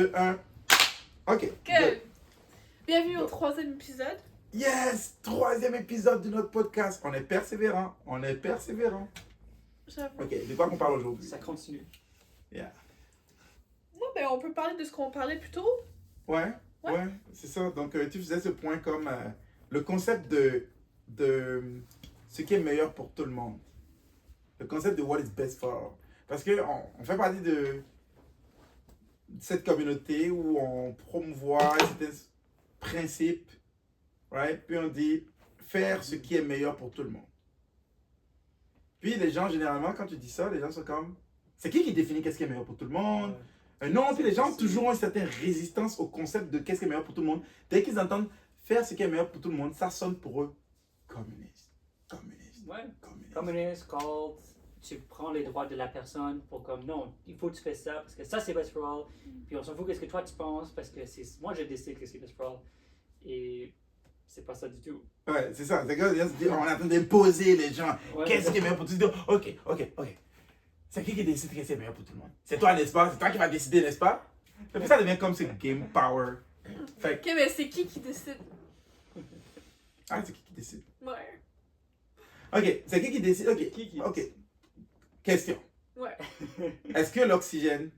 Un. Ok. Good. Bienvenue au troisième épisode. Yes! Troisième épisode de notre podcast. On est persévérant. On est persévérant. J'avoue. Ok, de quoi qu'on parle aujourd'hui? Ça continue. Yeah. Ouais, ben on peut parler de ce qu'on parlait plus tôt. Ouais, Ouais. ouais, c'est ça. Donc, tu faisais ce point comme le concept de ce qui est meilleur pour tout le monde. Le concept de what is best for all. Parce qu'on fait partie de cette communauté où on promouvoit certains principes, right? Puis on dit faire ce qui est meilleur pour tout le monde. Puis les gens, généralement, quand tu dis ça, les gens sont comme, c'est qui définit qu'est-ce qui est meilleur pour tout le monde? Non, puis les gens ont toujours une certaine résistance au concept de qu'est-ce qui est meilleur pour tout le monde. Dès qu'ils entendent faire ce qui est meilleur pour tout le monde, ça sonne pour eux communiste. Communiste. Ouais. Communiste. Communist, called, tu prends les droits de la personne pour comme non, il faut que tu fasses ça parce que ça c'est best for all. Puis on s'en fout qu'est-ce que toi tu penses parce que c'est moi je décide qu'est-ce qui est best for all. Et c'est pas ça du tout. Ouais, c'est ça. C'est que les gens se disent, on est en train d'imposer les gens. Ouais, Qu'est-ce qui est meilleur pour tout le monde? Ok. C'est qui décide qu'est-ce qui est meilleur pour tout le monde? C'est toi, n'est-ce pas? C'est toi qui vas décider, n'est-ce pas? Et puis ça devient comme ce game power. Fait Ok, mais c'est qui décide? ah, c'est qui décide? Ouais. Ok, c'est qui décide? Ok, Qui ok. Question. Ouais. Est-ce que l'oxygène,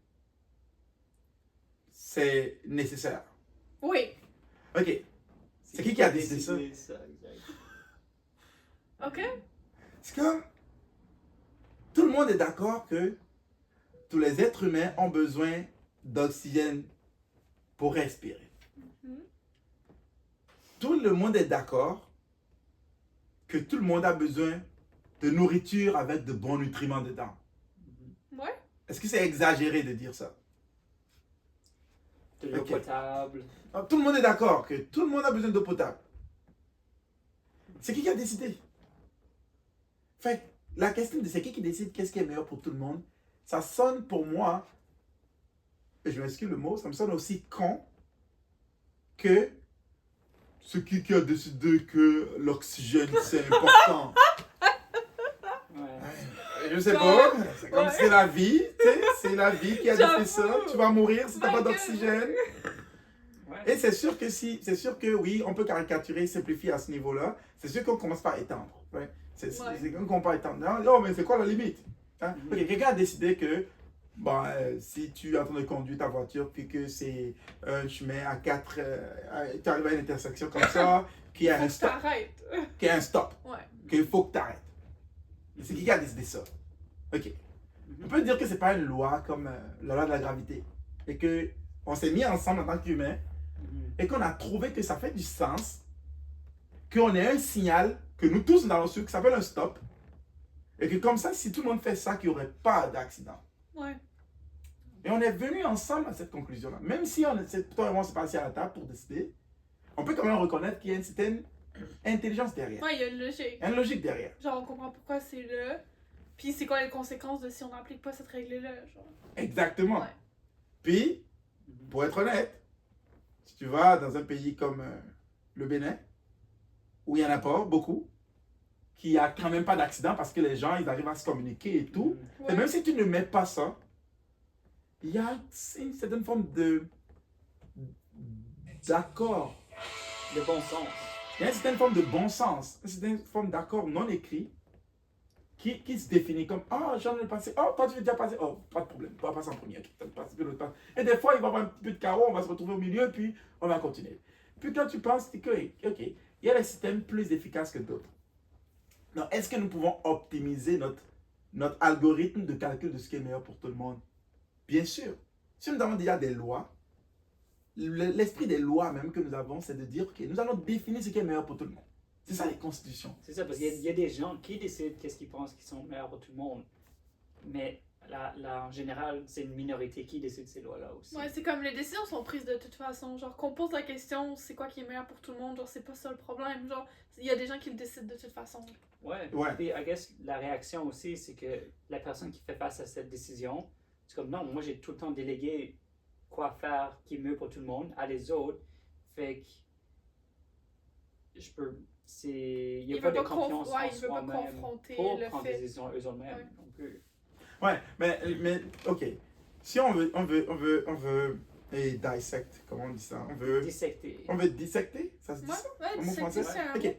c'est nécessaire? Oui. Ok. C'est qui a décidé ça? exact. Ok? C'est comme tout le monde est d'accord que tous les êtres humains ont besoin d'oxygène pour respirer. Mhm. Tout le monde est d'accord que tout le monde a besoin de nourriture avec de bons nutriments dedans. Ouais. Est-ce que c'est exagéré de dire ça? De l'eau Ok. potable. Alors, tout le monde est d'accord que tout le monde a besoin d'eau potable. C'est qui a décidé? Fait la question de c'est qui décide qu'est-ce qui est meilleur pour tout le monde, ça sonne pour moi, et je m'excuse le mot, ça me sonne aussi con que ce qui a décidé que l'oxygène c'est important. Ouais. Je sais pas, c'est comme Ouais. c'est la vie, tu sais, c'est la vie qui a décidé ça. J'avoue. Tu vas mourir si t'as My pas God. d'oxygène. Ouais. Et c'est sûr que oui, on peut caricaturer, simplifier à ce niveau-là. C'est sûr qu'on commence par étendre. Ouais. C'est qu'on commence par étendre. Non, mais c'est quoi la limite? Hein? Mhm. Ok, quelqu'un a décidé que si tu es en train de conduire ta voiture, puis que c'est un chemin à 4, tu arrives à une intersection comme ça, qui a Faut un que stop, t'arrêtes. qui a un stop, Ouais. qu'il faut que tu arrêtes. C'est qui a décidé ça? Ok. On peut dire que c'est pas une loi comme la loi de la gravité. Et que on s'est mis ensemble en tant qu'humains Mhm. et qu'on a trouvé que ça fait du sens, qu'on ait un signal que nous tous nous avons su, que ça s'appelle un stop, et que comme ça, si tout le monde fait ça, qu'il n'y aurait pas d'accident. Ouais. Et on est venu ensemble à cette conclusion-là. Même si toi et moi, on s'est passé à la table pour décider, on peut quand même reconnaître qu'il y a une certaine intelligence derrière. Ouais, il y a une logique. Il y a une logique derrière. Genre, on comprend pourquoi c'est là. Puis c'est quoi les conséquences de si on n'applique pas cette règle-là, genre. Exactement. Ouais. Puis, Mhm. pour être honnête, si tu vas dans un pays comme le Bénin, où il n'y en a pas beaucoup, qui n'y a quand même pas d'accident parce que les gens, ils arrivent à se communiquer et tout, Ouais. et même si tu ne mets pas ça, il y a une certaine forme d'accord. Le bon sens. Il y a une certaine forme de bon sens, une certaine forme d'accord non écrit qui se définit comme ah, j'en ai passé, oh, toi tu veux déjà passer, oh, pas de problème, tu vas passer en premier, ok, toi, tu passes, puis l'autre passe. Et des fois, il va y avoir un petit peu de chaos, on va se retrouver au milieu, puis on va continuer. Puis quand tu penses que, ok, il y a des systèmes plus efficaces que d'autres. Donc, est-ce que nous pouvons optimiser notre algorithme de calcul de ce qui est meilleur pour tout le monde? Bien sûr. Si nous avons déjà des lois, l'esprit des lois même que nous avons, c'est de dire que nous allons définir ce qui est meilleur pour tout le monde. C'est ça les constitutions. C'est ça, parce qu'il y a des gens qui décident qu'est-ce qu'ils pensent qui sont meilleurs pour tout le monde. Mais en général, c'est une minorité qui décide ces lois-là aussi. Ouais, c'est comme les décisions sont prises de toute façon. Genre, qu'on pose la question, c'est quoi qui est meilleur pour tout le monde, genre, c'est pas ça le problème. Genre, il y a des gens qui le décident de toute façon. Ouais. Ouais. Puis, I guess, la réaction aussi, c'est que la personne qui fait face à cette décision, c'est comme non, moi j'ai tout le temps délégué quoi faire qui est mieux pour tout le monde à les autres. Fait que je peux. Il n'y a Il pas veut de pas confiance ouais, en il veut pas soi-même confronter pour le prendre fait. des décisions eux-mêmes Ouais. non plus. Ouais, mais ok. Si on veut Et dissect, comment on dit ça? Dissecter. On veut dissecter? Ça se dit Ouais, ça? ouais, En mot dissecter, français? c'est un Ok.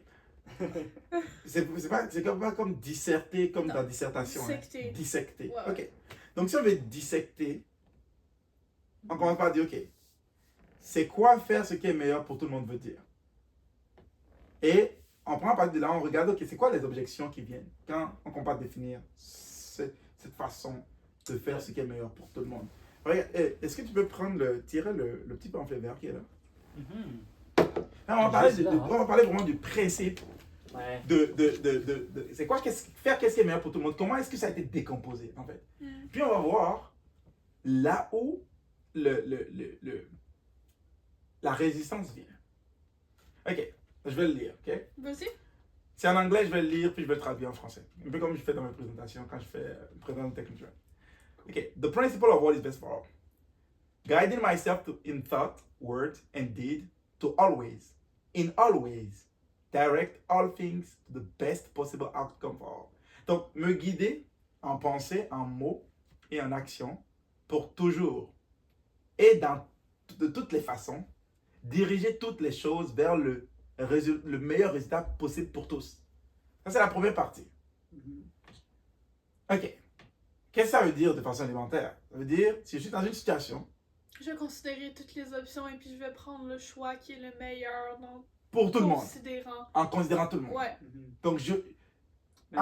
C'est pas comme disserter, comme Non, dans dissertation. dissecter. Dissecter. Ouais, Ok. Donc, si on veut dissecter, on commence par dire, ok, c'est quoi faire ce qui est meilleur pour tout le monde veut dire? Et on prend à partir de là, on regarde, ok, c'est quoi les objections qui viennent quand on commence à définir cette façon de faire ce qui est meilleur pour tout le monde. Regarde, est-ce que tu peux tirer le petit pamphlet vert qui est là? Là, on va parler vraiment du principe Ouais. c'est quoi faire qu'est-ce qui est meilleur pour tout le monde? Comment est-ce que ça a été décomposé en fait? Puis on va voir là où la résistance vient. Ok, je vais le lire, ok? Vas-y. C'est en anglais, je vais le lire puis je vais le traduire en français. Un peu comme je fais dans mes présentations quand je fais présente technique. Ok, the principle of what is best for all. Guiding myself in thought, word, and deed to always, in all ways, direct all things to the best possible outcome for all. Donc, me guider en pensée, en mots et en action pour toujours et de toutes les façons, diriger toutes les choses vers le meilleur résultat possible pour tous. Ça, c'est la première partie. Ok. Qu'est-ce que ça veut dire de façon élémentaire? Ça veut dire, si je suis dans une situation, Je vais considérer toutes les options et puis je vais prendre le choix qui est le meilleur pour tout le monde, en considérant tout le monde. Ouais. Donc, Mais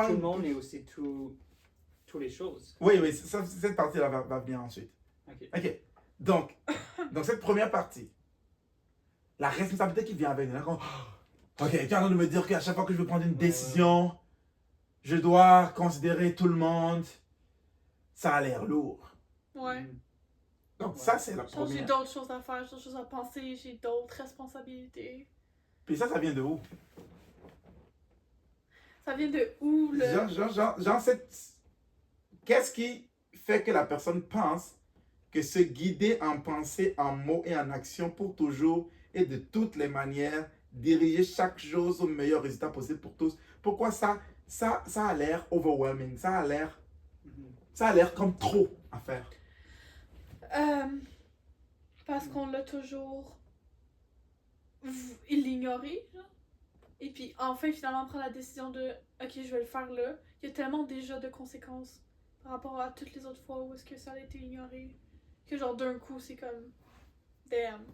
tout le monde et aussi toutes les choses. Oui, cette partie-là va venir ensuite. Ok. Donc, dans cette première partie, la responsabilité qui vient avec, ok, tu es en train de me dire qu'à chaque fois que je veux prendre une décision, je dois considérer tout le monde. Ça a l'air lourd. Ouais. Donc, ça, c'est la Genre, j'ai première. d'autres choses à faire, j'ai d'autres choses à penser, j'ai d'autres responsabilités. Puis ça vient de où? Ça vient de où, le... Qu'est-ce qui fait que la personne pense que se guider en pensée, en mots et en action pour toujours et de toutes les manières, diriger chaque chose au meilleur résultat possible pour tous? Pourquoi ça a l'air overwhelming? Ça a l'air comme trop à faire. Parce qu'on l'a toujours ignoré, genre. Et puis enfin, finalement, on prend la décision de ok, je vais le faire là. Il y a tellement déjà de conséquences par rapport à toutes les autres fois où est-ce que ça a été ignoré que genre d'un coup, c'est comme damn.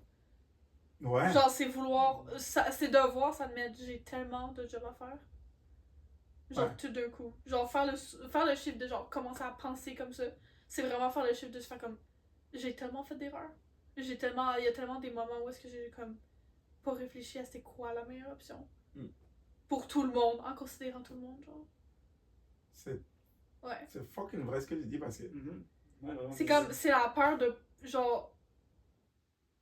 Ouais. Genre, c'est vouloir, c'est devoir, ça admet, j'ai tellement de job à faire. Genre, tout d'un coup. Genre, faire le chiffre de genre, commencer à penser comme ça, c'est vraiment faire le chiffre de se faire comme, j'ai tellement fait d'erreurs. Il y a tellement des moments où est-ce que j'ai comme pas réfléchi à c'était quoi la meilleure option. Pour tout le monde, en considérant tout le monde, genre. C'est Ouais. c'est fucking vrai ce que tu dis parce que... C'est comme, c'est la peur de, genre,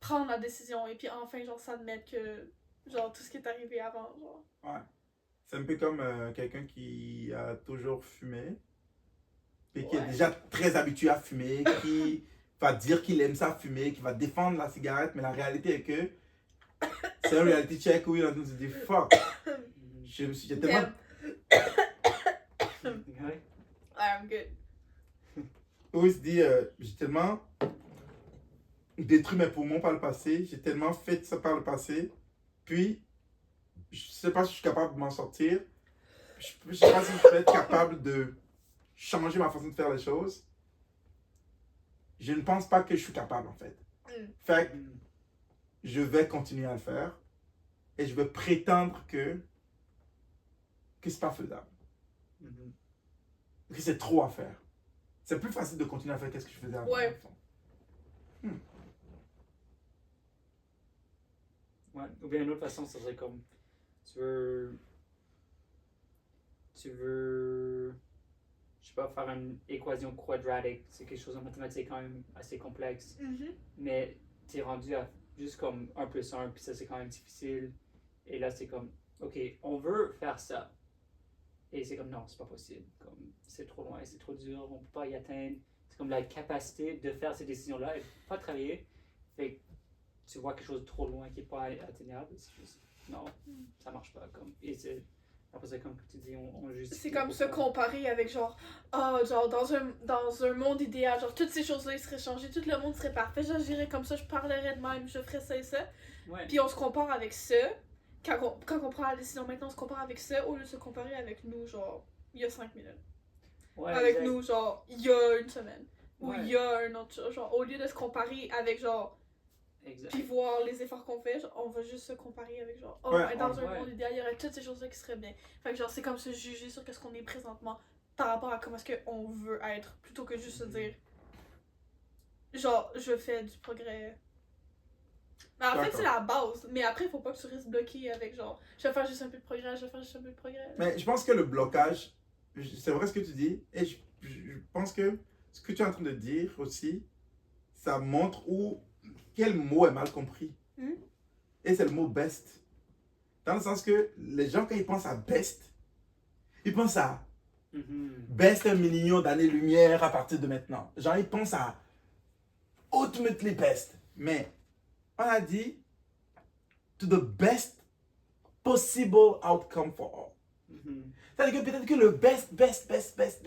prendre la décision et puis enfin, genre, s'admettre que, genre, tout ce qui est arrivé avant, genre. Ouais. C'est un peu comme quelqu'un qui a toujours fumé et qui est déjà très habitué à fumer, qui va dire qu'il aime ça fumer, qui va défendre la cigarette, mais la réalité est que c'est un reality check où il est en train de se dire fuck. J'ai tellement... I'm good. Où il se dit j'ai tellement détruit mes poumons par le passé, j'ai tellement fait ça par le passé, puis je sais pas si je suis capable de m'en sortir, je sais pas si je vais être capable de changer ma façon de faire les choses. Je ne pense pas que je suis capable en fait. Fait que je vais continuer à le faire et je vais prétendre que c'est pas faisable. Que c'est trop à faire. C'est plus facile de continuer à faire qu'est-ce que je faisais avant. Ouais. Ouais. Ou bien une autre façon, ça serait comme tu veux, je sais pas, faire une équation quadratique, c'est quelque chose en mathématiques quand même assez complexe, mais t'es rendu à juste comme 1 plus 1, puis ça c'est quand même difficile, et là c'est comme, ok, on veut faire ça, et c'est comme non, c'est pas possible, comme c'est trop loin, c'est trop dur, on peut pas y atteindre, c'est comme la capacité de faire ces décisions-là et pas travailler, fait que tu vois quelque chose de trop loin qui est pas atteignable, c'est juste, non, ça marche pas, comme, et c'est Après ça, comme tu dis, on justifie. C'est comme pour se ça. comparer avec genre, genre dans un monde idéal, genre toutes ces choses-là ils seraient changées, tout le monde serait parfait, j'agirais comme ça, je parlerais de même, je ferais ça et ça. Ouais. Puis on se compare avec ça, quand on prend la décision maintenant, on se compare avec ça au lieu de se comparer avec nous, genre, il y a 5 minutes. Ouais, Avec exact. nous, genre, il y a une semaine. Ou Ouais. il y a un autre, genre, au lieu de se comparer avec genre, Exact. puis voir les efforts qu'on fait, genre, on va juste se comparer avec genre, Ouais, dans un ouais. monde idéal, il y aurait toutes ces choses-là qui seraient bien. Fait que genre, c'est comme se juger sur ce qu'on est présentement par rapport à comment est-ce qu'on veut être, plutôt que juste se dire, genre, je fais du progrès. Mais en fait, D'accord. c'est la base, mais après, il faut pas que tu restes bloqué avec genre, je vais faire juste un peu de progrès, je vais faire juste un peu de progrès. Mais je pense que le blocage, c'est vrai ce que tu dis, et je pense que ce que tu es en train de dire aussi, ça montre quel mot est mal compris. Hmm. Et c'est le mot best. Dans le sens que les gens, quand ils pensent à best, ils pensent à Mhm. best 1 million d'années-lumière à partir de maintenant. Genre, ils pensent à ultimately best. Mais on a dit to the best possible outcome for all. Mhm. C'est-à-dire que peut-être que le best,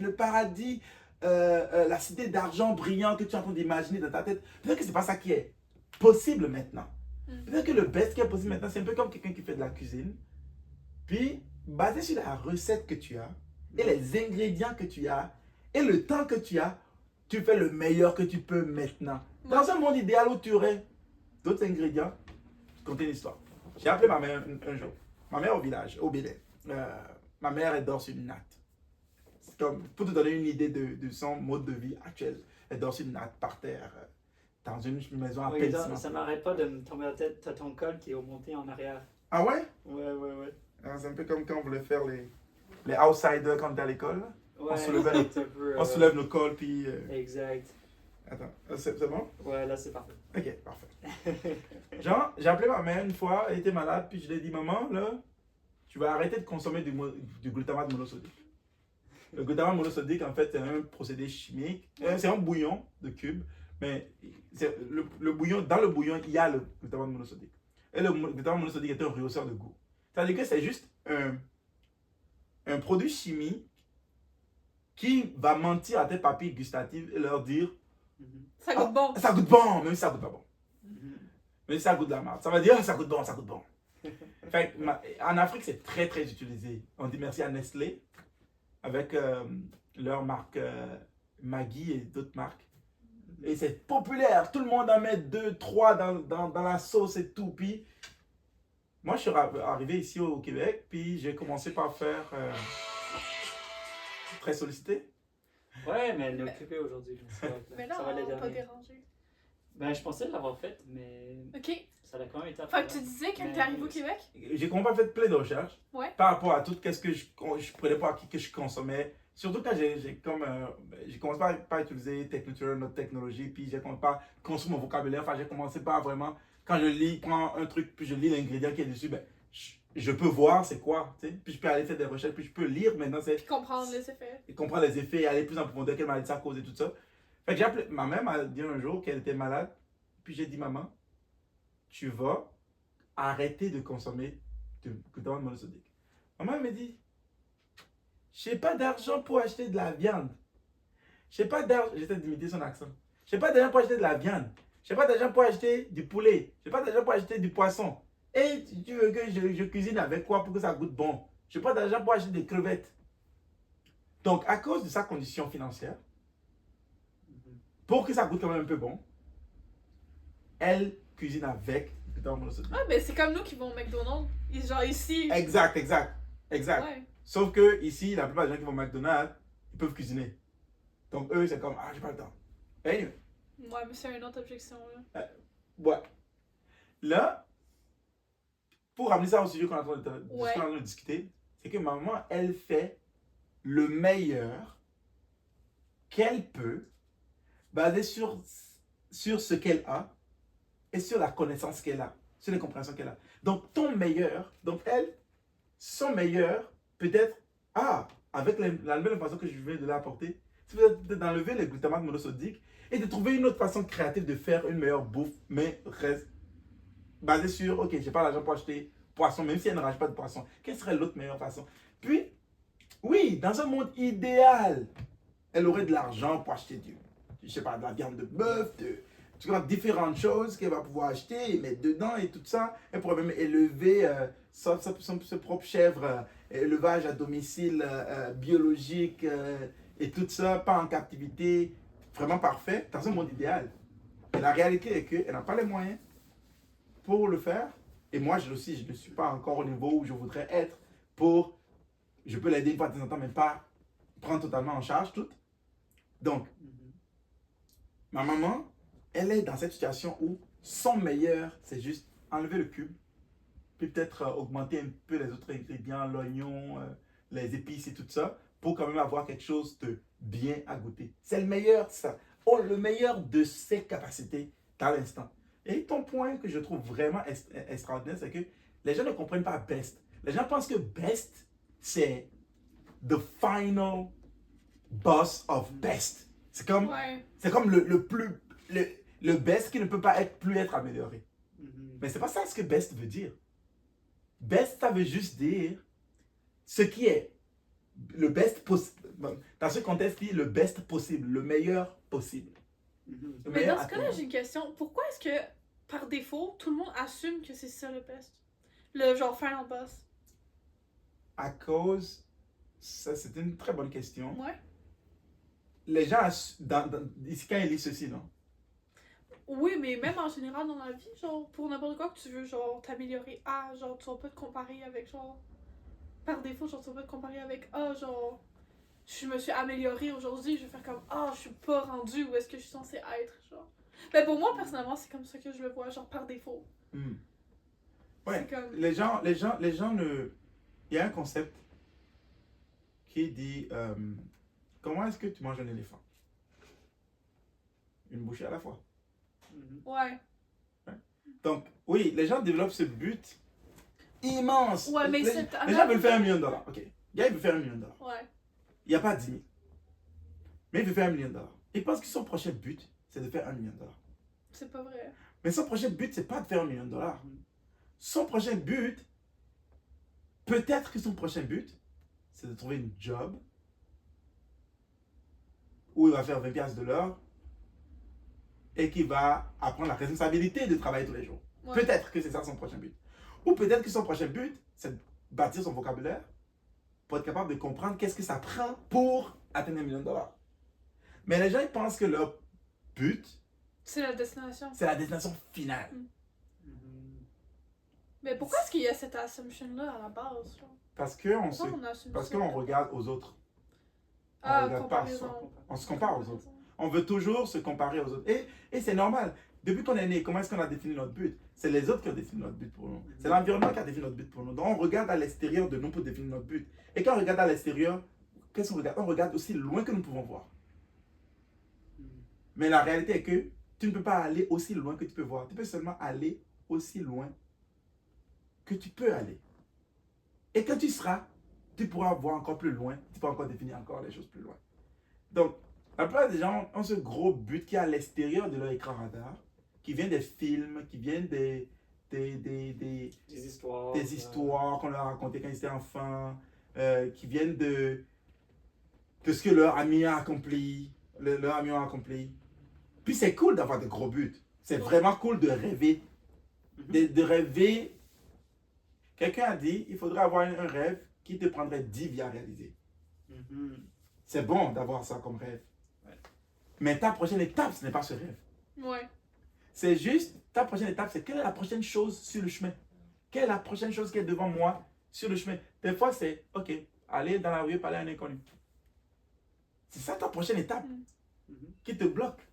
le paradis, la cité d'argent brillant que tu es en train d'imaginer dans ta tête, peut-être que c'est pas ça qui est possible maintenant. Peut-être que le best qui est possible maintenant, c'est un peu comme quelqu'un qui fait de la cuisine. Puis, basé sur la recette que tu as, et les ingrédients que tu as, et le temps que tu as, tu fais le meilleur que tu peux maintenant. Dans un monde idéal où tu aurais d'autres ingrédients, je te conter une histoire. J'ai appelé ma mère un jour. Ma mère au village, au Bénin. Ma mère, elle dort sur une natte. C'est comme, pour te donner une idée de son mode de vie actuel, elle dort sur une natte par terre, dans une maison à Oui, peine ça cimentée. m'arrête pas de me tomber la tête. T'as ton col qui est remonté en arrière. Ah ouais? Ouais. C'est un peu comme quand on voulait faire les outsiders quand on était à l'école. Ouais, On soulevait c'est un peu, On soulève nos cols, puis... Exact. Attends, c'est bon? Ouais, là c'est parfait. Ok, parfait. Genre, j'ai appelé ma mère une fois, elle était malade, puis je lui ai dit, maman, là, tu vas arrêter de consommer du glutamate monosodique. Le glutamate monosodique, en fait, c'est un procédé chimique. C'est un bouillon de cubes, mais le bouillon, dans le bouillon, il y a le glutamate monosodique. Et le glutamate monosodique est un rehausseur de goût. C'est-à-dire que c'est juste un produit chimique qui va mentir à tes papilles gustatives et leur dire Ça goûte bon. ça goûte bon, même si ça goûte pas bon. Mhm. Même si ça goûte de la merde. Ça va dire ça goûte bon, ça goûte bon. Fait, en Afrique, c'est très très utilisé. On dit merci à Nestlé avec leur marque Maggi et d'autres marques. Et c'est populaire. Tout le monde en met 2, 3 dans la sauce et tout. Puis, moi, je suis arrivé ici au Québec, puis j'ai commencé par faire très sollicité. Ouais, mais elle est occupée aujourd'hui. donc ça va être- Mais là, ça va on l'aider va à pas rien. déranger. Ben, je pensais l'avoir faite, mais Ok. ça a quand même été Fait que tu disais quand t'es arrivé au Québec? J'ai commencé à faire plein de recherches Ouais. par rapport à tout ce que je prenais pour acquis, que je consommais. Surtout quand j'ai commencé par utiliser Technoture, notre technologie, puis j'ai commencé par construire mon vocabulaire. Enfin, j'ai commencé par vraiment, quand je prends un truc, puis je lis l'ingrédient qui est dessus, ben, je peux voir c'est quoi, tu sais. Puis je peux aller faire des recherches, puis je peux lire maintenant, Puis comprendre les effets. comprendre les effets et aller plus en profondeur, quelle maladie ça cause et tout ça. Fait que j'ai appelé, ma mère m'a dit un jour qu'elle était malade, puis j'ai dit, maman, tu vas arrêter de consommer du glutamate monosodique. Maman m'a dit, j'ai pas d'argent pour acheter de la viande. J'ai pas d'argent, j'essaie d'imiter son accent. J'ai pas d'argent pour acheter de la viande. J'ai pas d'argent pour acheter du poulet. J'ai pas d'argent pour acheter du poisson. Et tu veux que je cuisine avec quoi pour que ça goûte bon? J'ai pas d'argent pour acheter des crevettes. Donc, à cause de sa condition financière, pour que ça goûte quand même un peu bon, elle cuisine avec du glutamate monosodique. Ah, ben c'est comme nous qui vont au McDonald's. Genre ici. Exact. Ouais. Sauf que ici, la plupart des gens qui vont au McDonald's, ils peuvent cuisiner. Donc eux, c'est comme, ah, j'ai pas le temps. Anyway, Ouais, mais c'est une autre objection là. ouais. Là, pour ramener ça au sujet qu'on est en train de discuter, c'est que maman, elle fait le meilleur qu'elle peut, basé sur ce qu'elle a et sur la connaissance qu'elle a, sur les compréhensions qu'elle a. Donc ton meilleur, donc elle, son meilleur, peut-être, avec la nouvelle façon que je viens de l'apporter, c'est peut-être d'enlever les glutamates monosodiques et de trouver une autre façon créative de faire une meilleure bouffe, mais reste basée sur, ok, j'ai pas l'argent pour acheter poisson, même si elle ne rachète pas de poisson, quelle serait l'autre meilleure façon? Puis, oui, dans un monde idéal, elle aurait de l'argent pour acheter je sais pas, de la viande de bœuf, tu vois, différentes choses qu'elle va pouvoir acheter et mettre dedans et tout ça. Elle pourrait même élever sa propre chèvre, élevage à domicile biologique et tout ça, pas en captivité, vraiment parfait, dans un monde idéal. Et la réalité est qu'elle n'a pas les moyens pour le faire. Et moi, je ne suis pas encore au niveau où je voudrais être pour, je peux l'aider une fois de temps en temps, mais pas prendre totalement en charge tout. Donc, ma maman, elle est dans cette situation où son meilleur, c'est juste enlever le cube, puis peut-être augmenter un peu les autres ingrédients, l'oignon, les épices et tout ça, pour quand même avoir quelque chose de bien à goûter. C'est le meilleur, ça. Oh, le meilleur de ses capacités dans l'instant. Et ton point que je trouve vraiment extraordinaire, c'est que les gens ne comprennent pas best. Les gens pensent que best, c'est the final boss of best. C'est comme, c'est comme le best qui ne peut pas plus être amélioré. Mais c'est pas ça ce que best veut dire. Best, ça veut juste dire ce qui est le best possible. Dans ce contexte, le best possible, le meilleur possible. Mais dans ce cas-là, j'ai une question. Pourquoi est-ce que, par défaut, tout le monde assume que c'est ça le best? Le genre final boss? À cause, ça c'est une très bonne question. Ouais. Les gens, ici quand ils lisent ceci, non? Oui, mais même en général dans la vie, genre, pour n'importe quoi que tu veux, genre, t'améliorer, genre, tu vas pas te comparer avec, genre, par défaut, genre, tu vas pas te comparer avec, genre, je me suis améliorée aujourd'hui, je vais faire comme, je suis pas rendue où est-ce que je suis censée être, genre. Mais pour moi, personnellement, c'est comme ça que je le vois, genre, par défaut. Ouais, comme... les gens ne... Il y a un concept qui dit, comment est-ce que tu manges un éléphant? Une bouchée à la fois. Ouais. Donc, oui, les gens développent ce but immense. Ouais, mais les gens veulent faire $1 million. Ok. Le gars, il veut faire $1 million. Ouais. Il n'y a pas 10 000. Mais il veut faire $1 million. Il pense que son prochain but, c'est de faire $1 million. C'est pas vrai. Mais son prochain but, c'est pas de faire $1 million. Son prochain but, peut-être que son prochain but, c'est de trouver une job où il va faire 20$ de l'heure et qu'il va apprendre la responsabilité de travailler tous les jours. Ouais. Peut-être que c'est ça son prochain but. Ou peut-être que son prochain but, c'est de bâtir son vocabulaire pour être capable de comprendre qu'est-ce que ça prend pour atteindre $1 million. Mais les gens, ils pensent que leur but, c'est la destination. C'est la destination finale. Mais pourquoi est-ce qu'il y a cette assumption-là à la base? Parce qu'on regarde aux autres. On regarde pas soi. On se compare aux autres. On veut toujours se comparer aux autres. Et c'est normal. Depuis qu'on est né, comment est-ce qu'on a défini notre but? C'est les autres qui ont défini notre but pour nous. C'est l'environnement qui a défini notre but pour nous. Donc on regarde à l'extérieur de nous pour définir notre but. Et quand on regarde à l'extérieur, qu'est-ce qu'on regarde? On regarde aussi loin que nous pouvons voir. Mais la réalité est que tu ne peux pas aller aussi loin que tu peux voir. Tu peux seulement aller aussi loin que tu peux aller. Et quand tu seras, tu pourras voir encore plus loin. Tu pourras encore définir encore les choses plus loin. Donc, la plupart des gens ont ce gros but qui est à l'extérieur de leur écran radar, qui vient des films, qui viennent des histoires qu'on leur a racontées quand ils étaient enfants, qui viennent de ce que leur ami a accompli, leur ami a accompli. Puis c'est cool d'avoir de gros buts. C'est vraiment cool de rêver. De rêver. Quelqu'un a dit, il faudrait avoir un rêve qui te prendrait 10 vies à réaliser. C'est bon d'avoir ça comme rêve. Mais ta prochaine étape, ce n'est pas ce rêve. Ouais. C'est juste, ta prochaine étape, c'est quelle est la prochaine chose sur le chemin? Quelle est la prochaine chose qui est devant moi sur le chemin? Des fois, c'est, ok, aller dans la rue, parler à un inconnu. C'est ça ta prochaine étape qui te bloque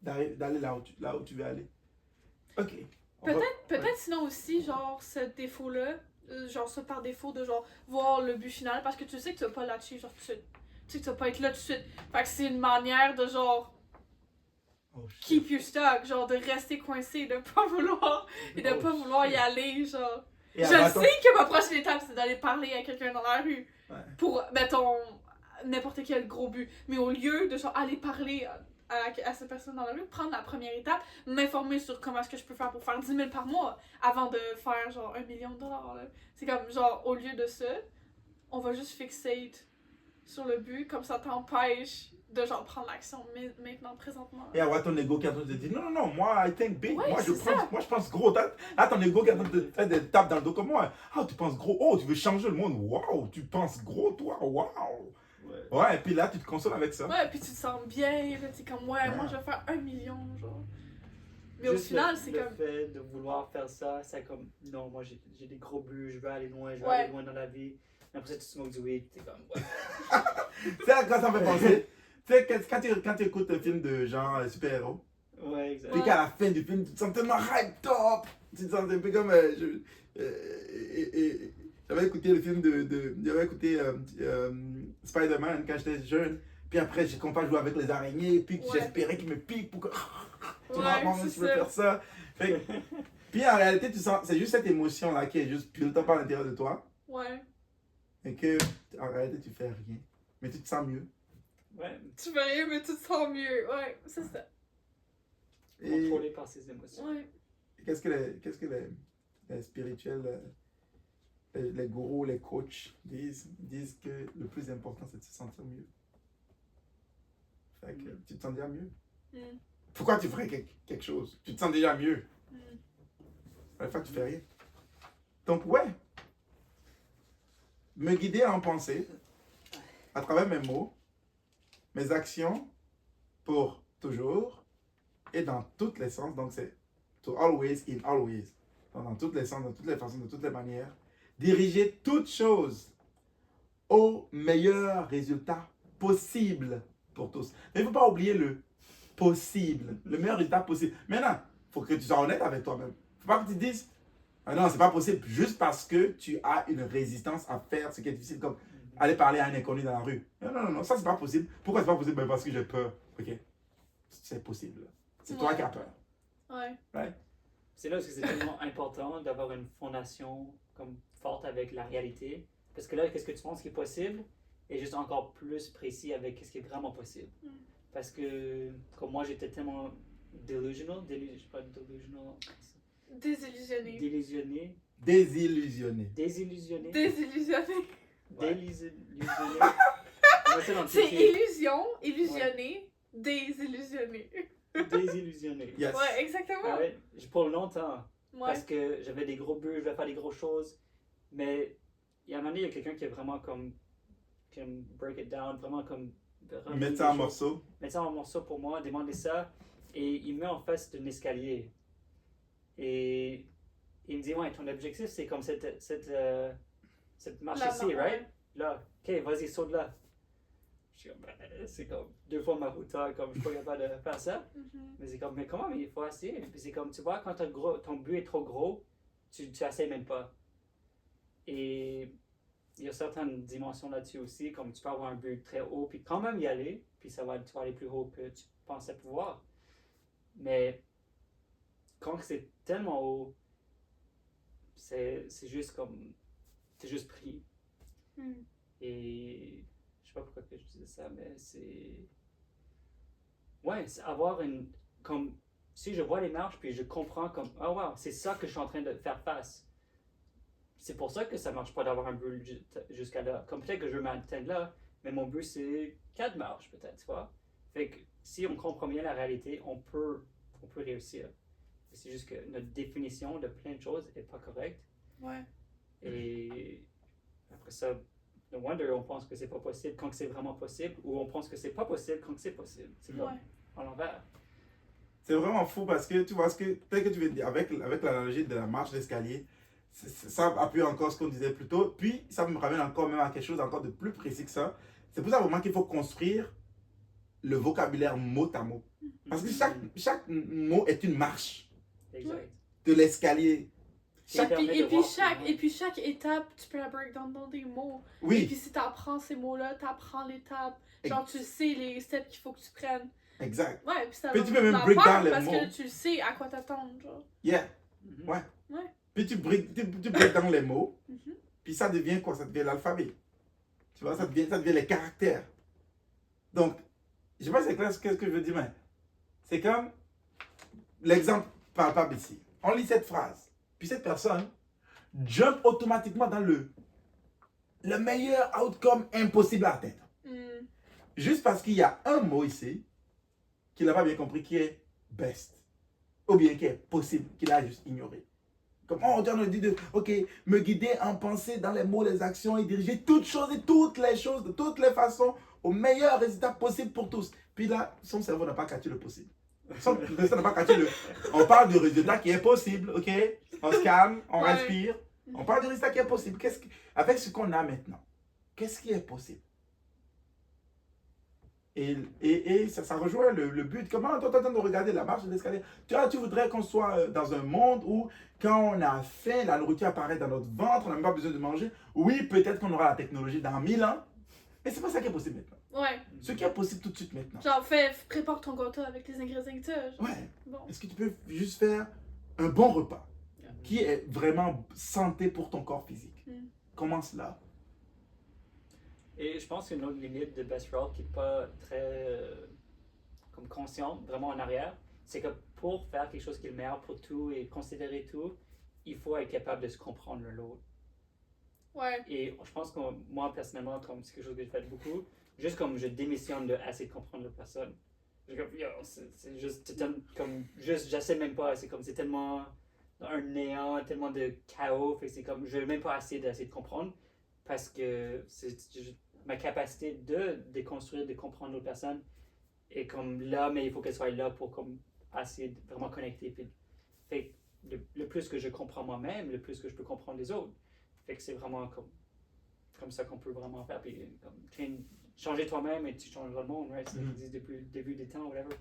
d'aller là où tu veux aller. Ok. Peut-être sinon aussi, genre, ce défaut-là, genre ça par défaut de genre voir le but final, parce que tu sais que tu vas pas là-dessus, genre tout de suite. Tu sais que tu vas pas être là tout de suite. Fait que c'est une manière de genre keep you stuck, genre de rester coincé, de pas vouloir et de pas vouloir y aller, genre. Je sais que ma prochaine étape c'est d'aller parler à quelqu'un dans la rue pour, mettons, n'importe quel gros but. Mais au lieu de genre aller parler à cette personne dans la rue, prendre la première étape, m'informer sur comment est-ce que je peux faire pour faire 10 000 par mois avant de faire genre $1 million. C'est comme genre au lieu de ça, on va juste fixate sur le but, comme ça t'empêche de genre prendre l'action maintenant, présentement. Et avoir ton ego qui est en train de te dire non, moi, I think big. Ouais, Moi, je pense gros. Là, ton ego qui est en train de te faire des tapes dans le dos comme moi. Ah, tu penses gros. Oh, tu veux changer le monde. Waouh, tu penses gros, toi. Waouh. Ouais, et puis là, tu te consoles avec ça. Ouais, puis tu te sens bien, là, t'es comme, ouais, moi, je vais faire 1 million, genre. Mais Juste au final, c'est le comme... fait de vouloir faire ça, c'est comme, non, moi j'ai des gros buts, je veux aller loin, je veux Ouais. aller loin dans la vie. Mais après ça, tu smokes du weed, t'es comme, ouais. Tu sais à quoi ça me fait penser? Tu sais, quand tu écoutes un film de genre super-héros, Ouais, exact. puis qu'à la fin du film, tu te sens tellement hype top. Tu te sens un peu comme. J'avais écouté le film j'avais écouté Spider-Man quand j'étais jeune. Puis après, j'ai commencé à jouer avec les araignées. Puis Ouais. j'espérais qu'ils me piquent pour que. Tu Ouais, vois, c'est je veux ça. faire ça. Fait que- puis en réalité, tu sens, c'est juste cette émotion-là qui est juste built up à l'intérieur de toi. Ouais. Et que en réalité, tu fais rien. Mais tu te sens mieux. Ouais, Tu fais rien, mais tu te sens mieux. Ouais, c'est ça. Et contrôlé par ses émotions. Ouais. qu'est-ce que les spirituels, les gourous, les coachs disent que le plus important, c'est de se sentir mieux. Fait que tu te sens déjà mieux. Mm. Pourquoi tu ferais quelque chose? Tu te sens déjà mieux. Mm. La fois que tu fais rien. Donc, ouais. Me guider en pensée, à travers mes mots, mes actions, pour toujours, et dans tous les sens. Donc, c'est to always, in always. Donc, dans tous les sens, dans toutes les façons, de toutes les manières. Diriger toutes choses au meilleur résultat possible pour tous. Mais il ne faut pas oublier le possible, le meilleur résultat possible. Maintenant, il faut que tu sois honnête avec toi-même. Il ne faut pas que tu te dises, ah non, c'est pas possible, juste parce que tu as une résistance à faire ce qui est difficile, comme aller parler à un inconnu dans la rue. Non, ça c'est pas possible. Pourquoi c'est pas possible? Ben parce que j'ai peur. Ok, c'est possible. C'est toi qui as peur. Ouais. C'est là où c'est tellement important d'avoir une fondation comme forte avec la réalité. Parce que là, qu'est-ce que tu penses qui est possible est juste encore plus précis avec ce qui est vraiment possible. Mm. Parce que, comme moi, j'étais tellement delusional, je sais pas, delusional, Désillusionné. délusionné, Désillusionné. désillusionné, Désillusionné. Ouais. désillusionné. On va essayer d'en C'est tirer. illusion, illusionné, désillusionné. Désillusionné. Yes. Ouais, exactement. Ouais, pour longtemps. Ouais. Parce que j'avais des gros buts, je voulais faire des grosses choses. Mais il y a un moment donné, il y a quelqu'un qui est vraiment comme. Qui me break it down, vraiment comme. Mettre ça en morceaux. Mettre ça en morceaux pour moi, demander ça. Et il me met en face d'un escalier. Et il me dit, ouais, ton objectif, c'est comme cette marche-ci, ouais. right? Là, ok, vas-y, saute là. Je suis comme, ben, c'est comme 2 fois ma hauteur, comme je suis pas capable de faire ça. Mhm. Mais c'est comme, mais comment, mais il faut essayer. Puis c'est comme, tu vois, quand ton but est trop gros, tu essaies même pas. Et il y a certaines dimensions là-dessus aussi, comme tu peux avoir un but très haut, puis quand même y aller, puis tu vas aller plus haut que tu pensais pouvoir. Mais quand c'est tellement haut, c'est juste comme, t'es juste pris. Mm. Et je sais pas pourquoi que je disais ça, mais c'est... Ouais, c'est avoir une... Comme, si je vois les marches, puis je comprends comme, ah wow, c'est ça que je suis en train de faire face. C'est pour ça que ça marche pas d'avoir un but jusqu'à là. Comme peut-être que je veux m'atteindre là, mais mon but c'est 4 marches peut-être, tu vois. Fait que si on comprend bien la réalité, on peut réussir. C'est juste que notre définition de plein de choses est pas correcte. Ouais. Et après ça, no wonder on pense que c'est pas possible quand c'est vraiment possible, ou on pense que c'est pas possible quand c'est possible. C'est comme Ouais. à l'envers. C'est vraiment fou parce que tu vois ce que, tel que tu viens de dire, avec l'analogie de la marche d'escalier, ça appuie encore ce qu'on disait plus tôt. Puis ça me ramène encore même à quelque chose encore de plus précis que ça. C'est pour ça vraiment qu'il faut construire le vocabulaire mot à mot. Parce que chaque mot est une marche Exact. de l'escalier. Et puis chaque étape, tu peux la break down dans des mots. Et Oui, puis si t'apprends ces mots-là, t'apprends l'étape. Genre tu sais les steps qu'il faut que tu prennes. exact. Ouais, puis ça Puis va tu peux même la break peur down les parce mots. que tu sais à quoi t'attendre, genre. Yeah. Mhm. Ouais. Ouais. Puis tu break down les mots. Mhm. Puis ça devient quoi? Ça devient l'alphabet. Tu vois, ça devient les caractères. Donc, je sais pas si c'est clair ce que je veux dire, mais c'est comme l'exemple palpable ici. On lit cette phrase. Puis cette personne jump automatiquement dans le meilleur outcome impossible à atteindre. Juste parce qu'il y a un mot ici qu'il n'a pas bien compris qui est best. Ou bien qui est possible, qu'il a juste ignoré. Comme on dit de, ok, me guider en pensée dans les mots, les actions et diriger toutes choses et toutes les choses de toutes les façons au meilleur résultat possible pour tous. Puis là, son cerveau n'a pas catché le possible. Son cerveau n'a pas catché le... On parle du résultat qui est possible, ok? On se calme, on respire. On parle du résultat qui est possible. Avec ce qu'on a maintenant, qu'est-ce qui est possible? Et ça rejoint le but. Comment toi, tu es en train de regarder la marche de l'escalier? Tu voudrais qu'on soit dans un monde où, quand on a faim, la nourriture apparaît dans notre ventre, on n'a même pas besoin de manger. Oui, peut-être qu'on aura la technologie dans 1000 ans, mais c'est pas ça qui est possible maintenant. Ouais. Ce qui est possible tout de suite maintenant. Genre, prépare ton gâteau avec les ingrédients que tu as. Ouais. Bon. Est-ce que tu peux juste faire un bon repas qui est vraiment santé pour ton corps physique? Commence là. Et je pense qu'une autre limite de Best for All qui n'est pas très comme consciente, vraiment en arrière, c'est que pour faire quelque chose qui est le meilleur pour tout et considérer tout, il faut être capable de se comprendre l'autre. Ouais. Et je pense que moi, personnellement, comme c'est quelque chose que je fais beaucoup, juste comme je démissionne de assez de comprendre l'autre personne. C'est juste, comme, juste, j'essaie même pas, c'est tellement un néant, tellement de chaos, fait que c'est comme, je n'ai même pas assez de comprendre, parce que ma capacité de déconstruire, de comprendre l'autre personne est comme là, mais il faut qu'elle soit là pour comme essayer de vraiment connecter. Puis, fait que le plus que je comprends moi-même, le plus que je peux comprendre les autres. Fait que c'est vraiment comme ça qu'on peut vraiment faire. Puis, comme, changer toi-même et tu changeras le monde, right? C'est ce qu'ils disent depuis le début des temps, whatever.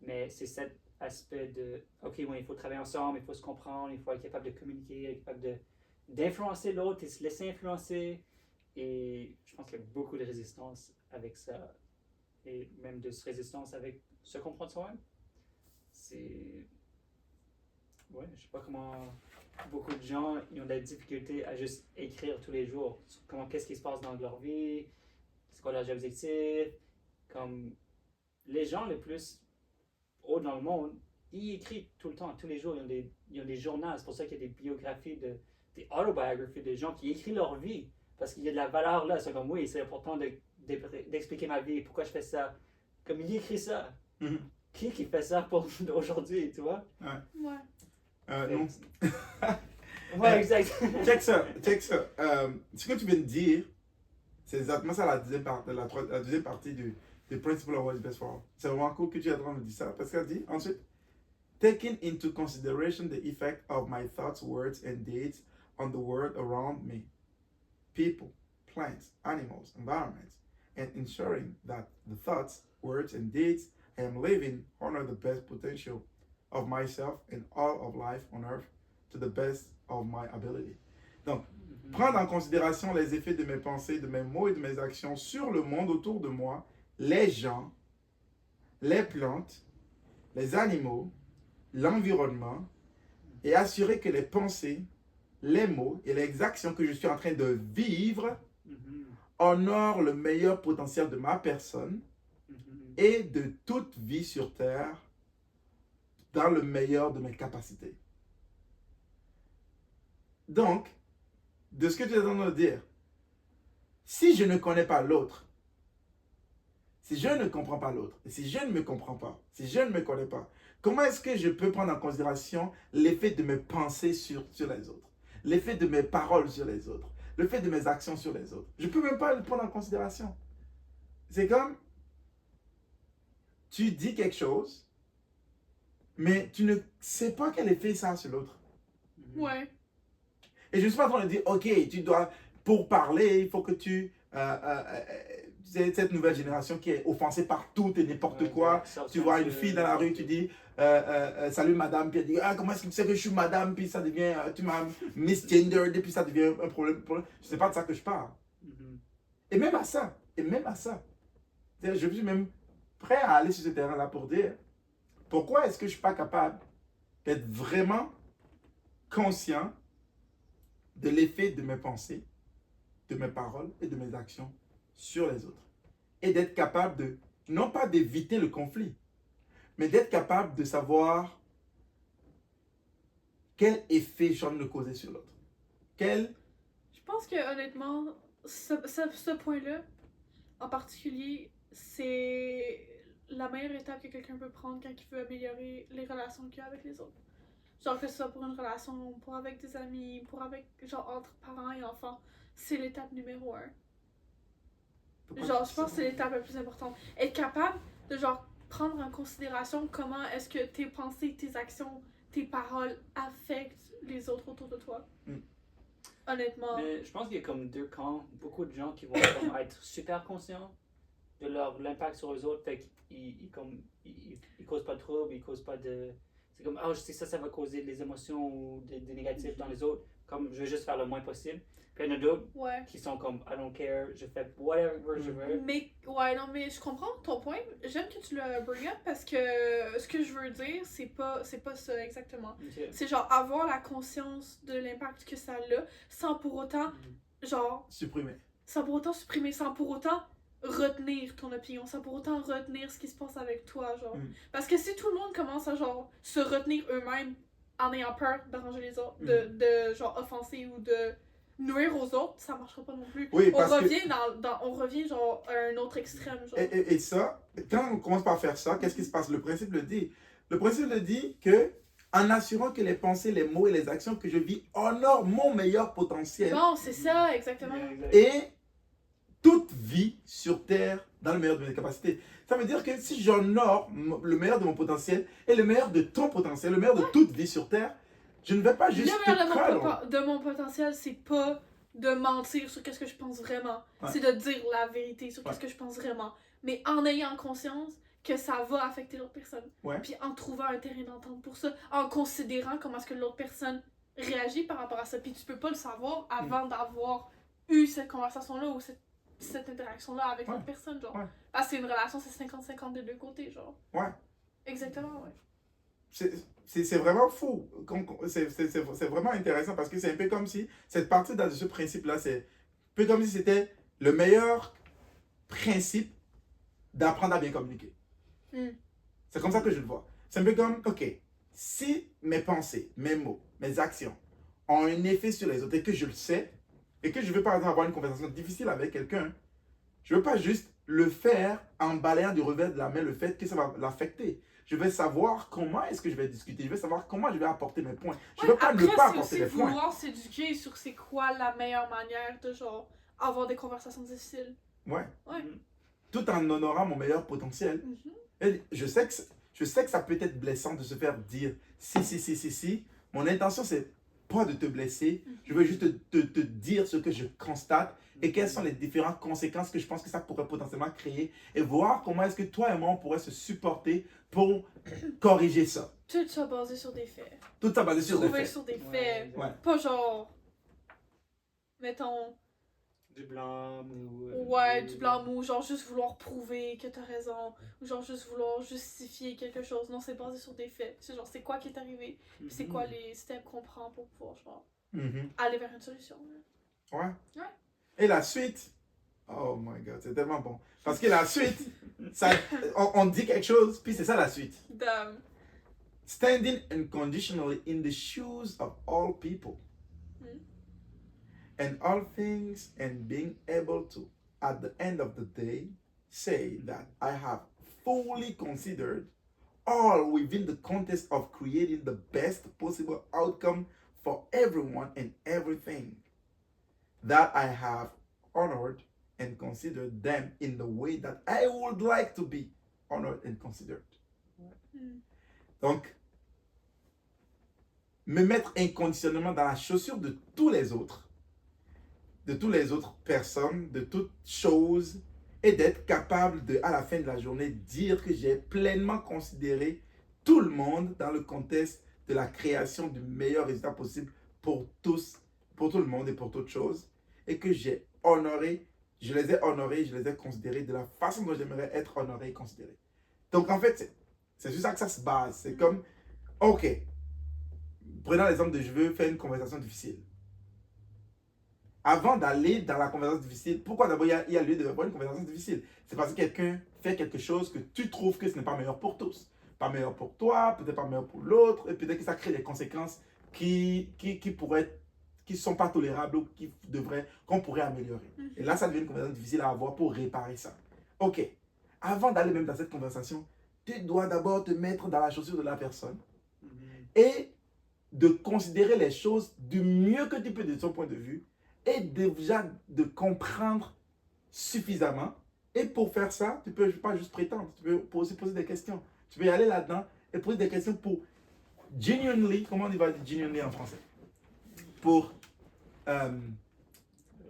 Mais c'est cet aspect de, ok, ouais, il faut travailler ensemble, il faut se comprendre, il faut être capable de communiquer, être capable d'influencer l'autre et se laisser influencer. Et je pense qu'il y a beaucoup de résistance avec ça. Et même de résistance avec se comprendre soi-même. C'est... Ouais, je sais pas comment... Beaucoup de gens ils ont de la difficulté à juste écrire tous les jours. Comment, qu'est-ce qui se passe dans leur vie, c'est quoi leurs objectifs. Comme les gens les plus hauts dans le monde, ils écrivent tout le temps, tous les jours. Ils ont des journaux. C'est pour ça qu'il y a des biographies, des autobiographies de gens qui écrivent leur vie. Parce qu'il y a de la valeur là. C'est comme, oui, c'est important d'expliquer ma vie, pourquoi je fais ça. Comme il écrit ça. Qui fait ça pour aujourd'hui, tu vois? Non. Ouais, exact. Check ça. Ce que tu viens de dire, c'est exactement ça la deuxième partie du Principle of What is Best for All. C'est vraiment cool que tu aies en train de dire ça. Parce qu'elle dit ensuite, taking into consideration the effect of my thoughts, words and deeds on the world around me, people, plants, animals, environments, and ensuring that the thoughts, words and deeds I am living honor the best potential of myself and all of life on earth to the best of my ability. Donc, prendre en considération les effets de mes pensées, de mes mots et de mes actions sur le monde autour de moi, les gens, les plantes, les animaux, l'environnement, et assurer que les pensées, les mots et les actions que je suis en train de vivre honorent le meilleur potentiel de ma personne et de toute vie sur Terre dans le meilleur de mes capacités. Donc, de ce que tu es en train de dire, si je ne connais pas l'autre, si je ne comprends pas l'autre, et si je ne me comprends pas, si je ne me connais pas, comment est-ce que je peux prendre en considération l'effet de mes pensées sur les autres, l'effet de mes paroles sur les autres, l'effet de mes actions sur les autres? Je ne peux même pas le prendre en considération. C'est comme, tu dis quelque chose, mais tu ne sais pas quel effet ça a sur l'autre. Ouais. Et je ne suis pas en train de dire, ok, tu dois, pour parler, il faut que tu... cette nouvelle génération qui est offensée par tout et n'importe quoi. Tu vois une fille dans la rue, tu dis, salut madame, puis elle dit, ah, comment est-ce que tu sais que je suis madame, puis ça devient, tu m'as misgendered, et puis ça devient un problème. Je ne sais pas de ça que je parle. Et même à ça, je suis même prêt à aller sur ce terrain-là pour dire, pourquoi est-ce que je ne suis pas capable d'être vraiment conscient de l'effet de mes pensées, de mes paroles et de mes actions sur les autres. Et d'être capable de, non pas d'éviter le conflit, mais d'être capable de savoir quel effet je suis en train de causer sur l'autre. pense que honnêtement, ce point-là, en particulier, c'est la meilleure étape que quelqu'un peut prendre quand il veut améliorer les relations qu'il a avec les autres. Genre que ce soit pour une relation, pour avec des amis, pour avec, genre, entre parents et enfants. C'est l'étape numéro 1. Pourquoi Genre, tu je dis pense que ça? c'est l'étape la plus importante. Être capable de, genre, prendre en considération comment est-ce que tes pensées, tes actions, tes paroles affectent les autres autour de toi. Mm. Honnêtement. Mais je pense qu'il y a comme deux camps. Beaucoup de gens qui vont comme être super conscients de l'impact sur les autres. Fait qu'ils causent pas de troubles, ils causent pas de. C'est comme, ah, je sais ça va causer des émotions ou des négatifs dans les autres. Comme, je vais juste faire le moins possible. Puis il y en a d'autres Ouais. qui sont comme, I don't care, je fais whatever je veux. Mais, ouais, non, mais je comprends ton point. J'aime que tu le bring up parce que ce que je veux dire, c'est pas ça exactement. Ok. C'est genre avoir la conscience de l'impact que ça a sans pour autant, genre, Supprimer. sans pour autant supprimer, sans pour autant retenir ton opinion, sans pour autant retenir ce qui se passe avec toi, genre. Parce que si tout le monde commence à, genre, se retenir eux-mêmes en ayant peur d'arranger les autres, de genre, offenser ou de nuire aux autres, ça marchera pas non plus. Oui, On parce revient on revient, genre, à un autre extrême, genre. Et ça, quand on commence par faire ça, qu'est-ce qui se passe? Le principe le dit. Le principe le dit que, en assurant que les pensées, les mots et les actions que je vis honorent mon meilleur potentiel. Bon, c'est ça, exactement. Yeah, exact. Et toute vie sur Terre dans le meilleur de mes capacités. Ça veut dire que si j'honore le meilleur de mon potentiel et le meilleur de ton potentiel, le meilleur de toute vie sur Terre, je ne vais pas juste Le meilleur te de mon potentiel, c'est pas de mentir sur qu'est-ce que je pense vraiment. Ouais. C'est de dire la vérité sur qu'est-ce Ouais. que je pense vraiment. Mais en ayant conscience que ça va affecter l'autre personne. Ouais. Puis en trouvant un terrain d'entente pour ça. En considérant comment est-ce que l'autre personne réagit par rapport à ça. Puis tu peux pas le savoir avant d'avoir eu cette conversation-là ou cette interaction-là avec Ouais. l'autre personne, genre. Ouais. Parce que c'est une relation, c'est 50-50 des deux côtés, genre. Ouais. Exactement, ouais. C'est vraiment fou. C'est vraiment intéressant parce que c'est un peu comme si cette partie de ce principe-là, c'est un peu comme si c'était le meilleur principe d'apprendre à bien communiquer. C'est comme ça que je le vois. C'est un peu comme, ok, si mes pensées, mes mots, mes actions ont un effet sur les autres et que je le sais, et que je veux par exemple avoir une conversation difficile avec quelqu'un, je ne veux pas juste le faire en balayant du revers de la main le fait que ça va l'affecter. Je vais savoir comment est-ce que je vais discuter. Je vais savoir comment je vais apporter mes points. Je ne veux pas ne pas apporter mes points. C'est vouloir s'éduquer sur c'est quoi la meilleure manière de genre avoir des conversations difficiles. Ouais. Ouais. Tout en honorant mon meilleur potentiel. Et je sais que ça peut être blessant de se faire dire si. Mon intention, c'est pas de te blesser. Je veux juste te dire ce que je constate et quelles sont les différentes conséquences que je pense que ça pourrait potentiellement créer et voir comment est-ce que toi et moi, on pourrait se supporter pour corriger ça. Tout ça basé sur des faits. Tout ça basé sur des Trouver faits. sur des Ouais, faits. exact. Ouais. Pas genre, mettons, Du blanc ou. ouais, du blanc mou, genre juste vouloir prouver que t'as raison, ou genre juste vouloir justifier quelque chose. Non, c'est basé sur des faits. C'est genre, c'est quoi qui est arrivé, puis c'est quoi les steps qu'on prend pour pouvoir, genre, aller vers une solution. Ouais. Ouais. Et la suite, oh my god, c'est tellement bon. Parce que la suite, ça, on dit quelque chose, puis c'est ça la suite. Damn. Standing unconditionally in the shoes of all people and all things and being able to, at the end of the day, say that I have fully considered all within the context of creating the best possible outcome for everyone and everything. That I have honored and considered them in the way that I would like to be honored and considered. Donc, me mettre inconditionnellement dans la chaussure de tous les autres personnes, de toutes choses, et d'être capable de, à la fin de la journée, dire que j'ai pleinement considéré tout le monde dans le contexte de la création du meilleur résultat possible pour tous, pour tout le monde et pour toutes choses, et que j'ai honoré, je les ai considérés de la façon dont j'aimerais être honoré et considéré. Donc en fait, c'est sur ça que ça se base. C'est comme, ok, prenons l'exemple de je veux faire une conversation difficile. Avant d'aller dans la conversation difficile, pourquoi d'abord il y a lieu d'avoir une conversation difficile? C'est parce que quelqu'un fait quelque chose que tu trouves que ce n'est pas meilleur pour tous. Pas meilleur pour toi, peut-être pas meilleur pour l'autre, et peut-être que ça crée des conséquences qui qui sont pas tolérables ou qu'on pourrait améliorer. Et là, ça devient une conversation difficile à avoir pour réparer ça. Ok, avant d'aller même dans cette conversation, tu dois d'abord te mettre dans la chaussure de la personne et de considérer les choses du mieux que tu peux de son point de vue et déjà de comprendre suffisamment. Et pour faire ça, tu ne peux pas juste prétendre, tu peux aussi poser des questions. Tu peux y aller là-dedans et poser des questions pour genuinely, comment on va dire genuinely en français? Pour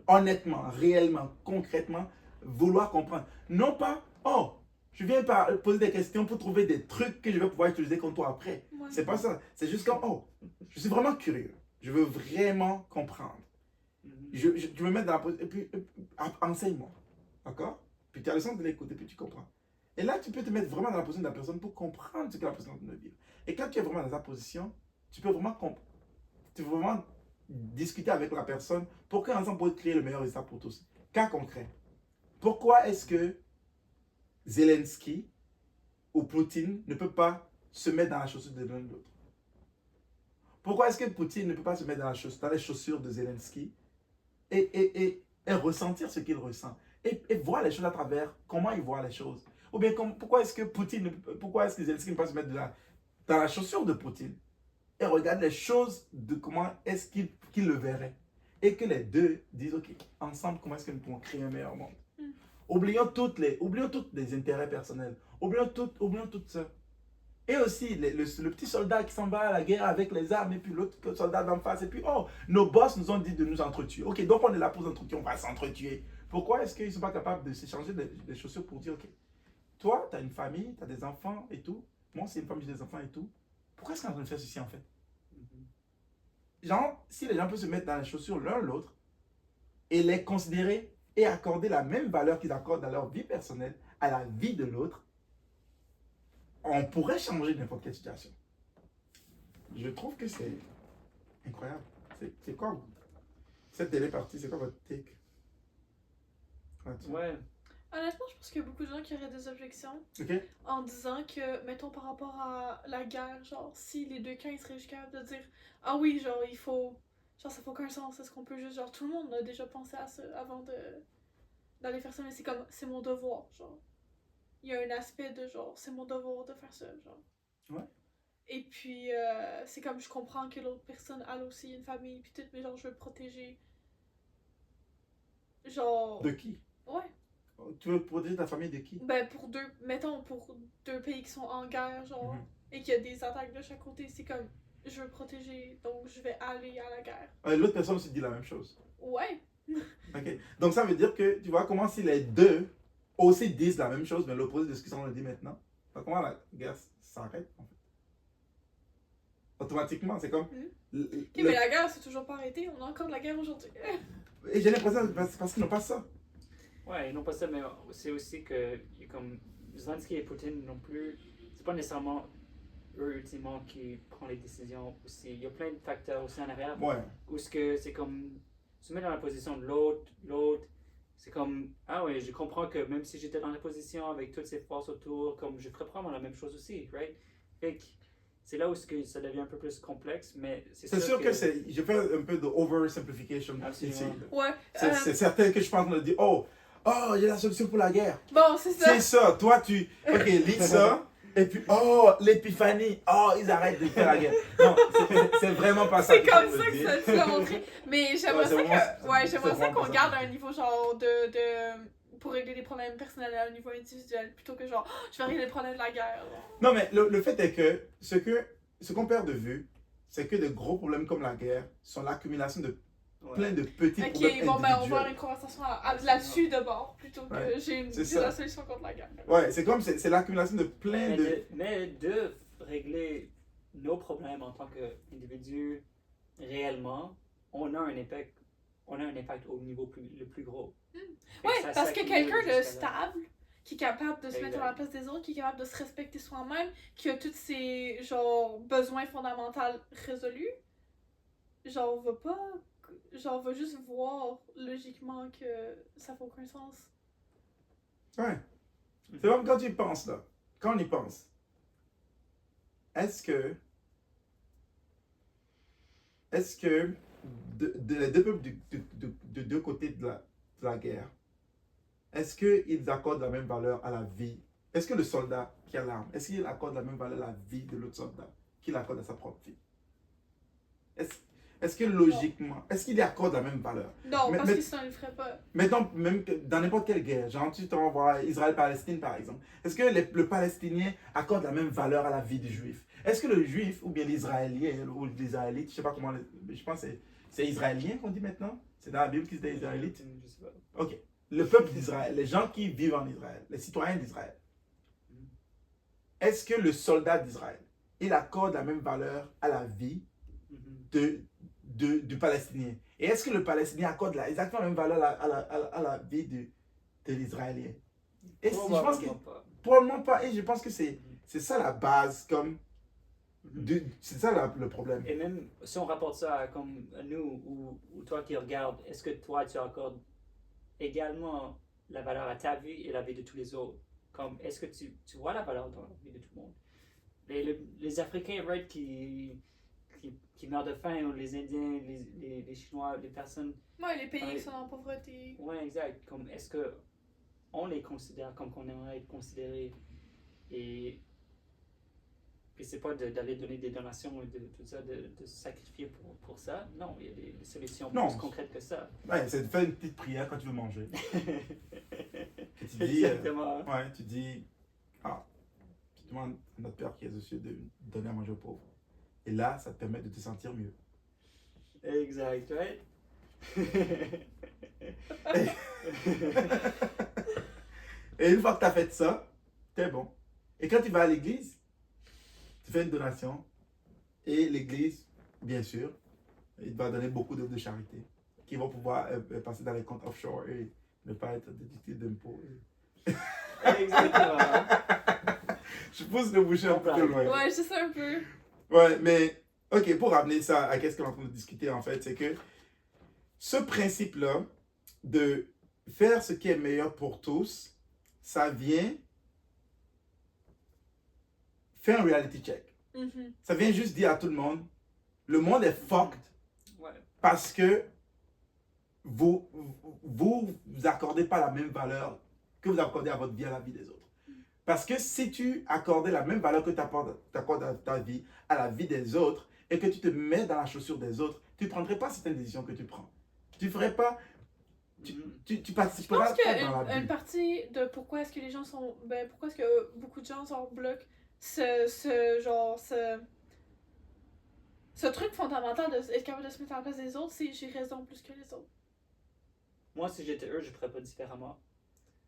honnêtement, réellement, concrètement, vouloir comprendre. Non pas, oh, je viens poser des questions pour trouver des trucs que je vais pouvoir utiliser contre toi après. Ouais. C'est pas ça. C'est juste comme, oh, je suis vraiment curieux. Je veux vraiment comprendre. Je me mets dans la position, et puis enseigne-moi. D'accord? Puis tu as le sens de l'écoute et puis tu comprends. Et là, tu peux te mettre vraiment dans la position de la personne pour comprendre ce que la personne est en train de dire. Et quand tu es vraiment dans sa position, tu peux vraiment discuter avec la personne pour qu'ensemble, pour créer le meilleur résultat pour tous. Cas concret. Pourquoi est-ce que Zelensky ou Poutine ne peut pas se mettre dans la chaussure de l'un de l'autre? Pourquoi est-ce que Poutine ne peut pas se mettre dans les chaussures de Zelensky et ressentir ce qu'il ressent et voir les choses à travers comment il voit les choses? Ou bien pourquoi est-ce que Zelensky ne peut pas se mettre dans la chaussure de Poutine et regarde les choses de comment est-ce qu'il le verrait et que les deux disent ok, ensemble comment est-ce que nous pouvons créer un meilleur monde? Oublions tous les intérêts personnels, oublions tout ça. Et aussi le petit soldat qui s'en va à la guerre avec les armes et puis l'autre soldat d'en face et puis oh, nos boss nous ont dit de nous entretuer. Ok, donc on est là pour s'entretuer, on va s'entretuer. Pourquoi est-ce qu'ils ne sont pas capables de s'échanger des chaussures pour dire ok, toi tu as une famille, tu as des enfants et tout, moi c'est une famille, j'ai des enfants et tout. Pourquoi est-ce qu'on est en train de faire ceci en fait? Genre, si les gens peuvent se mettre dans les chaussures l'un l'autre et les considérer et accorder la même valeur qu'ils accordent dans leur vie personnelle à la vie de l'autre, on pourrait changer n'importe quelle situation. Je trouve que c'est incroyable. C'est quoi cette télépartie, c'est quoi votre take? Ouais. Honnêtement, je pense qu'il y a beaucoup de gens qui auraient des objections Ok? en disant que, mettons par rapport à la guerre, genre, si les deux camps ils seraient juste capables de dire ah oui, genre, il faut. Genre, ça fait aucun sens, est-ce qu'on peut juste. Genre, tout le monde a déjà pensé à ça avant d'aller faire ça, mais c'est comme, c'est mon devoir, genre. Il y a un aspect de genre, c'est mon devoir de faire ça, genre. Ouais. Et puis, c'est comme, je comprends que l'autre personne, elle aussi, une famille, puis tout, mais genre, je veux protéger. Genre. De qui? Ouais. Tu veux protéger ta famille de qui? Ben, mettons, pour deux pays qui sont en guerre, genre, et qu'il y a des attaques de chaque côté, c'est comme, je veux protéger, donc je vais aller à la guerre. L'autre personne aussi dit la même chose. Ouais. Ok? Donc ça veut dire que, tu vois, comment si les deux aussi disent la même chose, mais l'opposé de ce qu'ils sont en train de dire maintenant, comment la guerre s'arrête, en fait? Automatiquement, c'est comme... Ok, mais la guerre, c'est toujours pas arrêté, on a encore de la guerre aujourd'hui. Et j'ai l'impression que c'est parce qu'ils n'ont pas ça. Ouais, ils n'ont pas ça, mais c'est aussi que, comme Zelensky et Poutine non plus, c'est pas nécessairement eux ultimement qui prennent les décisions aussi. Il y a plein de facteurs aussi en arrière. Ouais. Où c'est comme se mettre dans la position de l'autre, c'est comme ah ouais, je comprends que même si j'étais dans la position avec toutes ces forces autour, comme je ferais probablement la même chose aussi, right? Fait que c'est là où ça devient un peu plus complexe, mais c'est sûr que je fais un peu de oversimplification ici. Ouais. C'est certain que je pense de dire oh, il y a la solution pour la guerre. Bon, c'est ça. C'est ça. Toi, ok, lis ça. Et puis, oh, l'épiphanie. Oh, ils arrêtent de faire la guerre. Non, c'est vraiment pas ça. C'est comme ça que tu l'as montré. Mais j'aimerais ça qu'on garde un niveau genre pour régler des problèmes personnels à un niveau individuel plutôt que genre, je vais régler les problèmes de la guerre. Non, mais le fait est que ce qu'on perd de vue, c'est que de gros problèmes comme la guerre sont l'accumulation de plein de petits problèmes individuels. Ok, bon, ben on va avoir une conversation là-dessus d'abord, plutôt que j'ai la solution contre la guerre. Ouais, c'est comme, c'est l'accumulation de plein de... Mais de régler nos problèmes en tant qu'individu réellement, on a un impact au niveau le plus gros. Oui, parce que quelqu'un de stable, qui est capable de se mettre à la place des autres, qui est capable de se respecter soi-même, qui a tous ses genre besoins fondamentaux résolus, genre va juste voir logiquement que ça fait aucun sens. Ouais. C'est comme quand tu y penses là. Quand on y pense, est-ce que les deux peuples de deux côtés de la guerre, est-ce qu'ils accordent la même valeur à la vie? Est-ce que le soldat qui a l'arme, est-ce qu'il accorde la même valeur à la vie de l'autre soldat qu'il accorde à sa propre vie? Est-ce que logiquement, est-ce qu'il y accorde la même valeur? Non, parce que sinon, il ne le ferait pas. Mettons, même dans n'importe quelle guerre, genre tu t'en vois Israël-Palestine par exemple, est-ce que le Palestinien accorde la même valeur à la vie du Juif? Est-ce que le Juif ou bien l'Israélien ou l'Israélite, je ne sais pas comment, je pense que c'est Israélien qu'on dit maintenant? C'est dans la Bible qu'ils disent Israélite? Je sais pas. Ok. Le peuple d'Israël, les gens qui vivent en Israël, les citoyens d'Israël, est-ce que le soldat d'Israël, il accorde la même valeur à la vie du Palestinien? Et est-ce que le Palestinien accorde exactement la même valeur à la vie de l'Israélien? Et je pense que probablement pas. Et je pense que c'est ça la base, comme c'est ça le problème. Et même si on rapporte ça comme à nous ou toi qui regardes, est-ce que toi tu accordes également la valeur à ta vie et la vie de tous les autres? Comme est-ce que tu vois la valeur dans la vie de tout le monde? Les Africains, right, qui meurent de faim, ou les Indiens, les Chinois, les personnes. Ouais, les pays qui sont en pauvreté. Ouais, exact. Comme est-ce que on les considère comme qu'on aimerait être considérés? Et c'est pas d'aller donner des donations et de tout ça, de se sacrifier pour ça. Non, il y a des solutions plus concrètes que ça. Ouais, c'est de faire une petite prière quand tu veux manger. Et tu dis, exactement. Ouais, tu dis, tu demandes à notre Père qui est aux cieux de donner à manger aux pauvres. Et là, ça te permet de te sentir mieux. Exact, right? Et une fois que tu as fait ça, t'es bon. Et quand tu vas à l'église, tu fais une donation. Et l'église, bien sûr, il va donner beaucoup de charité qui vont pouvoir passer dans les comptes offshore et ne pas être déductibles d'impôts. Exactement. Je pousse le boucher un peu plus loin. Ouais, je sais un peu. Ouais, mais ok, pour ramener ça à qu'est-ce qu'on est en train de discuter en fait, c'est que ce principe-là de faire ce qui est meilleur pour tous, ça vient faire un reality check. Ça vient juste dire à tout le monde, le monde est fucked parce que vous accordez pas la même valeur que vous accordez à votre vie, à la vie des autres. Parce que si tu accordais la même valeur que tu accordes à ta vie, à la vie des autres, et que tu te mets dans la chaussure des autres, tu ne prendrais pas certaines décisions que tu prends. Tu ne ferais pas... Tu participeras pas dans la vie. Une partie de pourquoi est-ce que les gens sont... pourquoi est-ce que beaucoup de gens bloquent ce truc fondamental d'être capable de se mettre à la place des autres, c'est j'ai raison plus que les autres. Moi, si j'étais eux, je ferais pas différemment.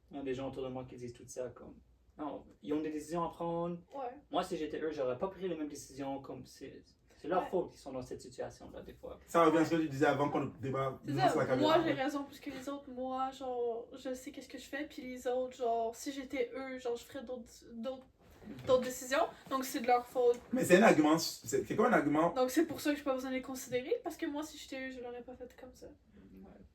Il y a des gens autour de moi qui disent tout ça comme... Non, ils ont des décisions à prendre. Ouais. Moi, si j'étais eux, j'aurais pas pris les mêmes décisions. Comme c'est leur faute qu'ils sont dans cette situation-là, des fois. Ça revient à ce que tu disais avant qu'on débat. Moi, j'ai raison plus que les autres. Moi, genre, je sais qu'est-ce que je fais. Puis les autres, genre, si j'étais eux, genre, je ferais d'autres décisions. Donc, c'est de leur faute. Mais c'est un argument. C'est quoi un argument? Donc, c'est pour ça que je n'ai pas besoin de les considérer. Parce que moi, si j'étais eux, je l'aurais pas fait comme ça.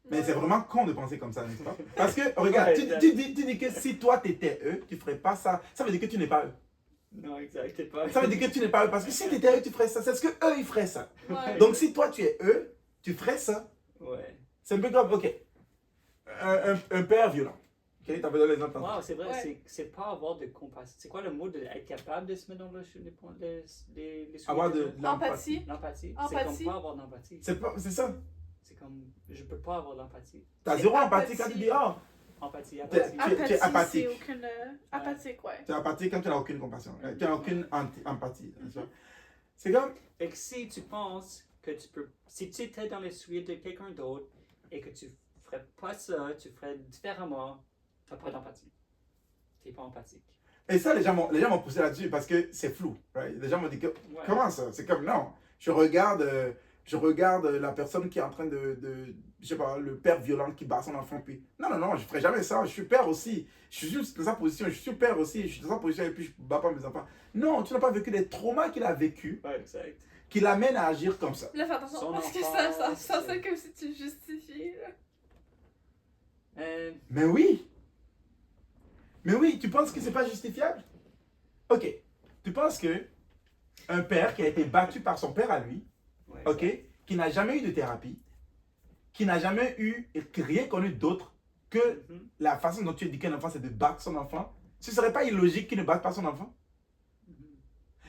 Mais c'est vraiment con de penser comme ça, n'est-ce pas? Parce que, regarde, tu dis que si toi t'étais eux, tu ferais pas ça. Ça veut dire que tu n'es pas eux. Non, exact, t'es pas eux. Ça veut dire que tu n'es pas eux. Parce que si tu étais eux, tu ferais ça. C'est ce que eux, ils feraient ça. Ouais. Donc si toi tu es eux, tu ferais ça. Ouais. C'est un peu comme, ok, un père violent. Ok, t'as besoin d'exemple. Wow, c'est vrai, Ouais. c'est pas avoir de compassion. C'est quoi le mot de être capable de se mettre dans les Avoir de Empathie. l'empathie. C'est Empathie. comme pas avoir d'empathie. C'est ça. C'est comme, je peux pas avoir d'empathie. T'as C'est zéro empathie quand tu apathie. dis, oh, Empathie, Tu es Apathie, apathique. c'est aucune... apathique, ouais. tu es apathique quand tu n'as aucune compassion. Tu n'as aucune empathie. n'est-ce pas? C'est comme, Fait que si tu penses que tu peux, si tu étais dans les souliers de quelqu'un d'autre et que tu ferais pas ça, tu ferais différemment, t'as pas d'empathie. T'es pas empathique. et ça, les gens m'ont poussé là-dessus parce que c'est flou. Right? Les gens m'ont dit, Ouais. comment ça? C'est comme, non, je regarde la personne qui est en train je sais pas, le père violent qui bat son enfant, puis non, je ferai jamais ça, je suis père aussi, je suis juste dans sa position, je suis père aussi, je suis dans sa position et puis je bats pas mes enfants. Non, tu n'as pas vécu les traumas qu'il a vécu, Ouais, exact. qui l'amènent à agir comme ça. Là, fais attention, Son parce que enfance, ça sonne comme si tu justifiais, là. Mais oui, tu penses que c'est pas justifiable? Ok, tu penses que un père qui a été battu par son père à lui, Ouais, ok, exact. qui n'a jamais eu de thérapie, qui n'a jamais eu et rien connu d'autre que la façon dont tu éduques un enfant, c'est de battre son enfant, ce ne serait pas illogique qu'il ne batte pas son enfant?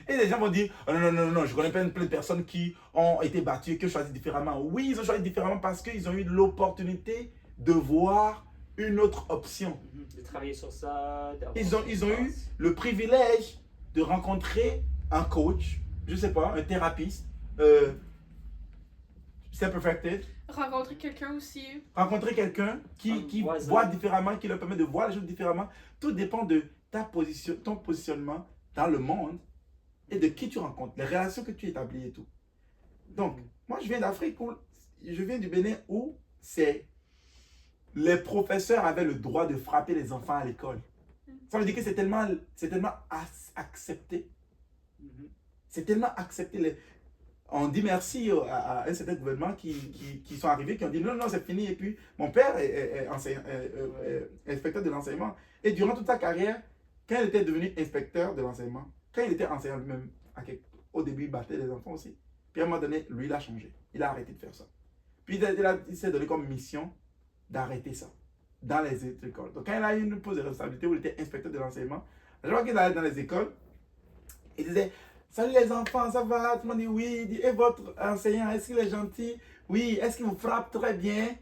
Et les gens vont dire, oh non, non, non, non, je connais plein de personnes qui ont été battues, qui ont choisi différemment. Oui, ils ont choisi différemment parce qu'ils ont eu l'opportunité de voir une autre option. De travailler sur ça. Ils ont eu le privilège de rencontrer un coach, je ne sais pas, un thérapeute, self-perfected. Rencontrer quelqu'un aussi. Rencontrer quelqu'un qui voit différemment, qui leur permet de voir les choses différemment. Tout dépend de ton positionnement dans le monde et de qui tu rencontres, les relations que tu établis et tout. Donc, moi, je viens d'Afrique, je viens du Bénin où les professeurs avaient le droit de frapper les enfants à l'école. Ça veut dire que c'est tellement accepté. C'est tellement accepté. On dit merci à un certain gouvernement qui sont arrivés, qui ont dit non, non, c'est fini. Et puis, mon père est inspecteur de l'enseignement. Et durant toute sa carrière, quand il était devenu inspecteur de l'enseignement, quand il était enseignant lui-même, au début, il battait les enfants aussi. Puis à un moment donné, lui, il a changé. Il a arrêté de faire ça. Puis il s'est donné comme mission d'arrêter ça dans les écoles. Donc quand il a eu une pause de responsabilité où il était inspecteur de l'enseignement, à chaque fois qu'il allait dans les écoles, il disait « Salut les enfants, ça va ?» Tout le monde dit « Oui. » Il dit « Et votre enseignant, est-ce qu'il est gentil? Oui. Est-ce qu'il vous frappe très bien? »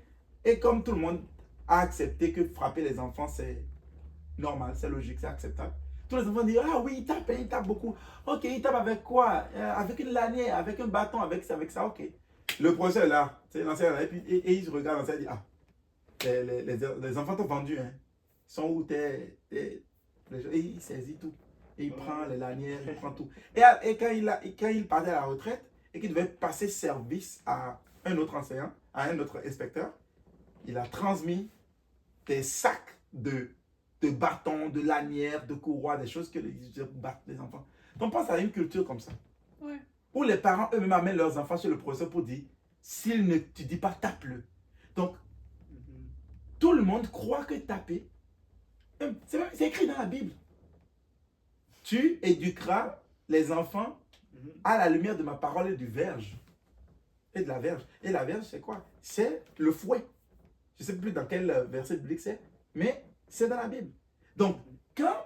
Et comme tout le monde a accepté que frapper les enfants, c'est normal, c'est logique, c'est acceptable. Tous les enfants disent, ah oui, il tape beaucoup. Ok, il tape avec quoi? Avec une lanière, avec un bâton, avec ça, ok. Le professeur est là, l'enseignant là, et il se regarde, l'enseignant dit, ah, les enfants t'ont vendu, hein. Ils sont où et il saisit tout. Et il prend les lanières, il prend tout. Et quand il partait à la retraite, et qu'il devait passer service à un autre enseignant, à un autre inspecteur, il a transmis des sacs de bâtons, de lanières, de courroies, des choses que les battent les enfants. Donc pense à une culture comme ça. Ouais. Où les parents eux-mêmes amènent leurs enfants chez le professeur pour dire, s'il ne te dit pas, tape-le. Donc, tout le monde croit que taper, c'est écrit dans la Bible. Tu éduqueras les enfants à la lumière de ma parole et du verge. Et de la verge. Et la verge, c'est quoi? C'est le fouet. Je ne sais plus dans quel verset biblique c'est, mais c'est dans la Bible. Donc, quand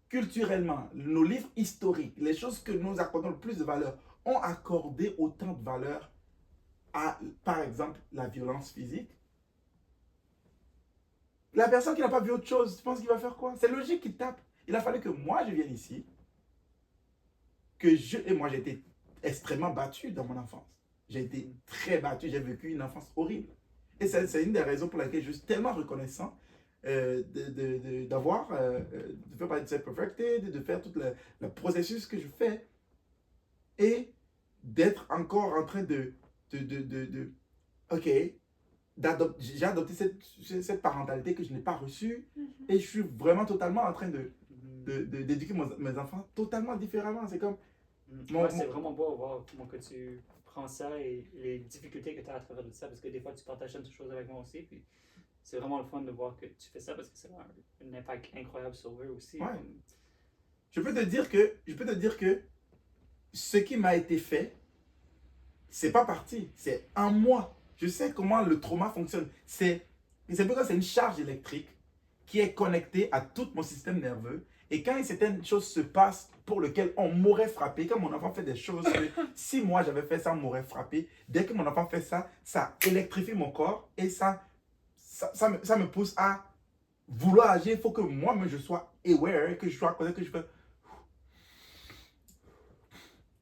culturellement, nos livres historiques, les choses que nous accordons le plus de valeur, ont accordé autant de valeur à, par exemple, la violence physique, la personne qui n'a pas vu autre chose, tu penses qu'il va faire quoi? C'est logique qu'il tape. Il a fallu que moi, je vienne ici, et moi, j'ai été extrêmement battu dans mon enfance. J'ai été très battu, j'ai vécu une enfance horrible. Et c'est une des raisons pour laquelle je suis tellement reconnaissant de faire partie de Self-Perfected, de faire tout le processus que je fais et d'être encore en train ok, j'ai adopté cette parentalité que je n'ai pas reçue et je suis vraiment totalement en train d'éduquer mes enfants totalement différemment. C'est comme... c'est vraiment beau de voir comment que tu prends ça et les difficultés que tu as à travers de ça, parce que des fois tu partages cette chose avec moi aussi, puis c'est vraiment le fun de voir que tu fais ça parce que c'est un impact incroyable sur eux aussi. Ouais. Je peux te dire que ce qui m'a été fait, c'est pas parti, c'est en moi. Je sais comment le trauma fonctionne. C'est pourquoi c'est une charge électrique qui est connectée à tout mon système nerveux. Et quand certaines choses se passent pour lesquelles on m'aurait frappé, quand mon enfant fait des choses que si moi j'avais fait ça, on m'aurait frappé. Dès que mon enfant fait ça, ça électrifie mon corps et ça me pousse à vouloir agir. Il faut que moi-même je sois aware, que je sois conscient, que je fais...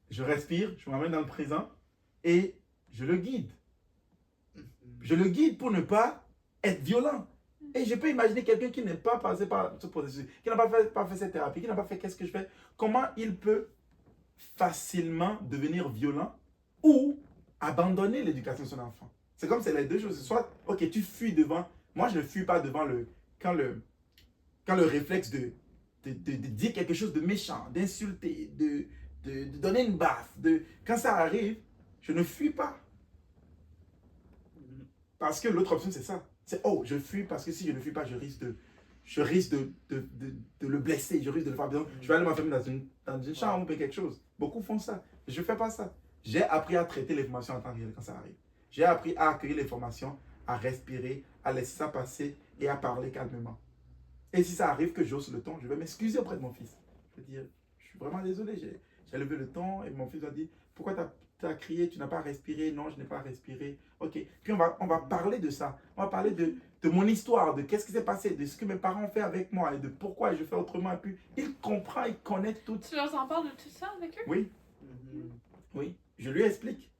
Je respire, je m'amène dans le présent et je le guide. Je le guide pour ne pas être violent. Et je peux imaginer quelqu'un qui n'est pas passé par ce processus, qui n'a pas fait cette thérapie, qui n'a pas fait qu'est-ce que je fais, comment il peut facilement devenir violent ou abandonner l'éducation de son enfant. C'est comme c'est les deux choses. Soit, ok, tu fuis devant. Moi, je ne fuis pas devant quand le réflexe de dire quelque chose de méchant, d'insulter, de donner une baffe. Quand ça arrive, je ne fuis pas. Parce que l'autre option, c'est ça. C'est, oh, je fuis parce que si je ne fuis pas, je risque de le blesser, je risque de le faire bien. Je vais aller m'enfermer dans une chambre ou quelque chose. Beaucoup font ça. Je ne fais pas ça. J'ai appris à traiter l'information en temps réel quand ça arrive. J'ai appris à accueillir l'information, à respirer, à laisser ça passer et à parler calmement. Et si ça arrive que j'ose le ton, je vais m'excuser auprès de mon fils. Je vais dire, je suis vraiment désolé, j'ai levé le ton et mon fils va dire, pourquoi tu as crié, tu n'as pas respiré? Non, je n'ai pas respiré. Ok, puis on va parler de ça. On va parler de mon histoire, de qu'est-ce qui s'est passé, de ce que mes parents ont fait avec moi et de pourquoi je fais autrement. Et puis il comprend, il connaît tout. Tu leur en parles de tout ça avec eux? Oui, Mhm. oui, je lui explique.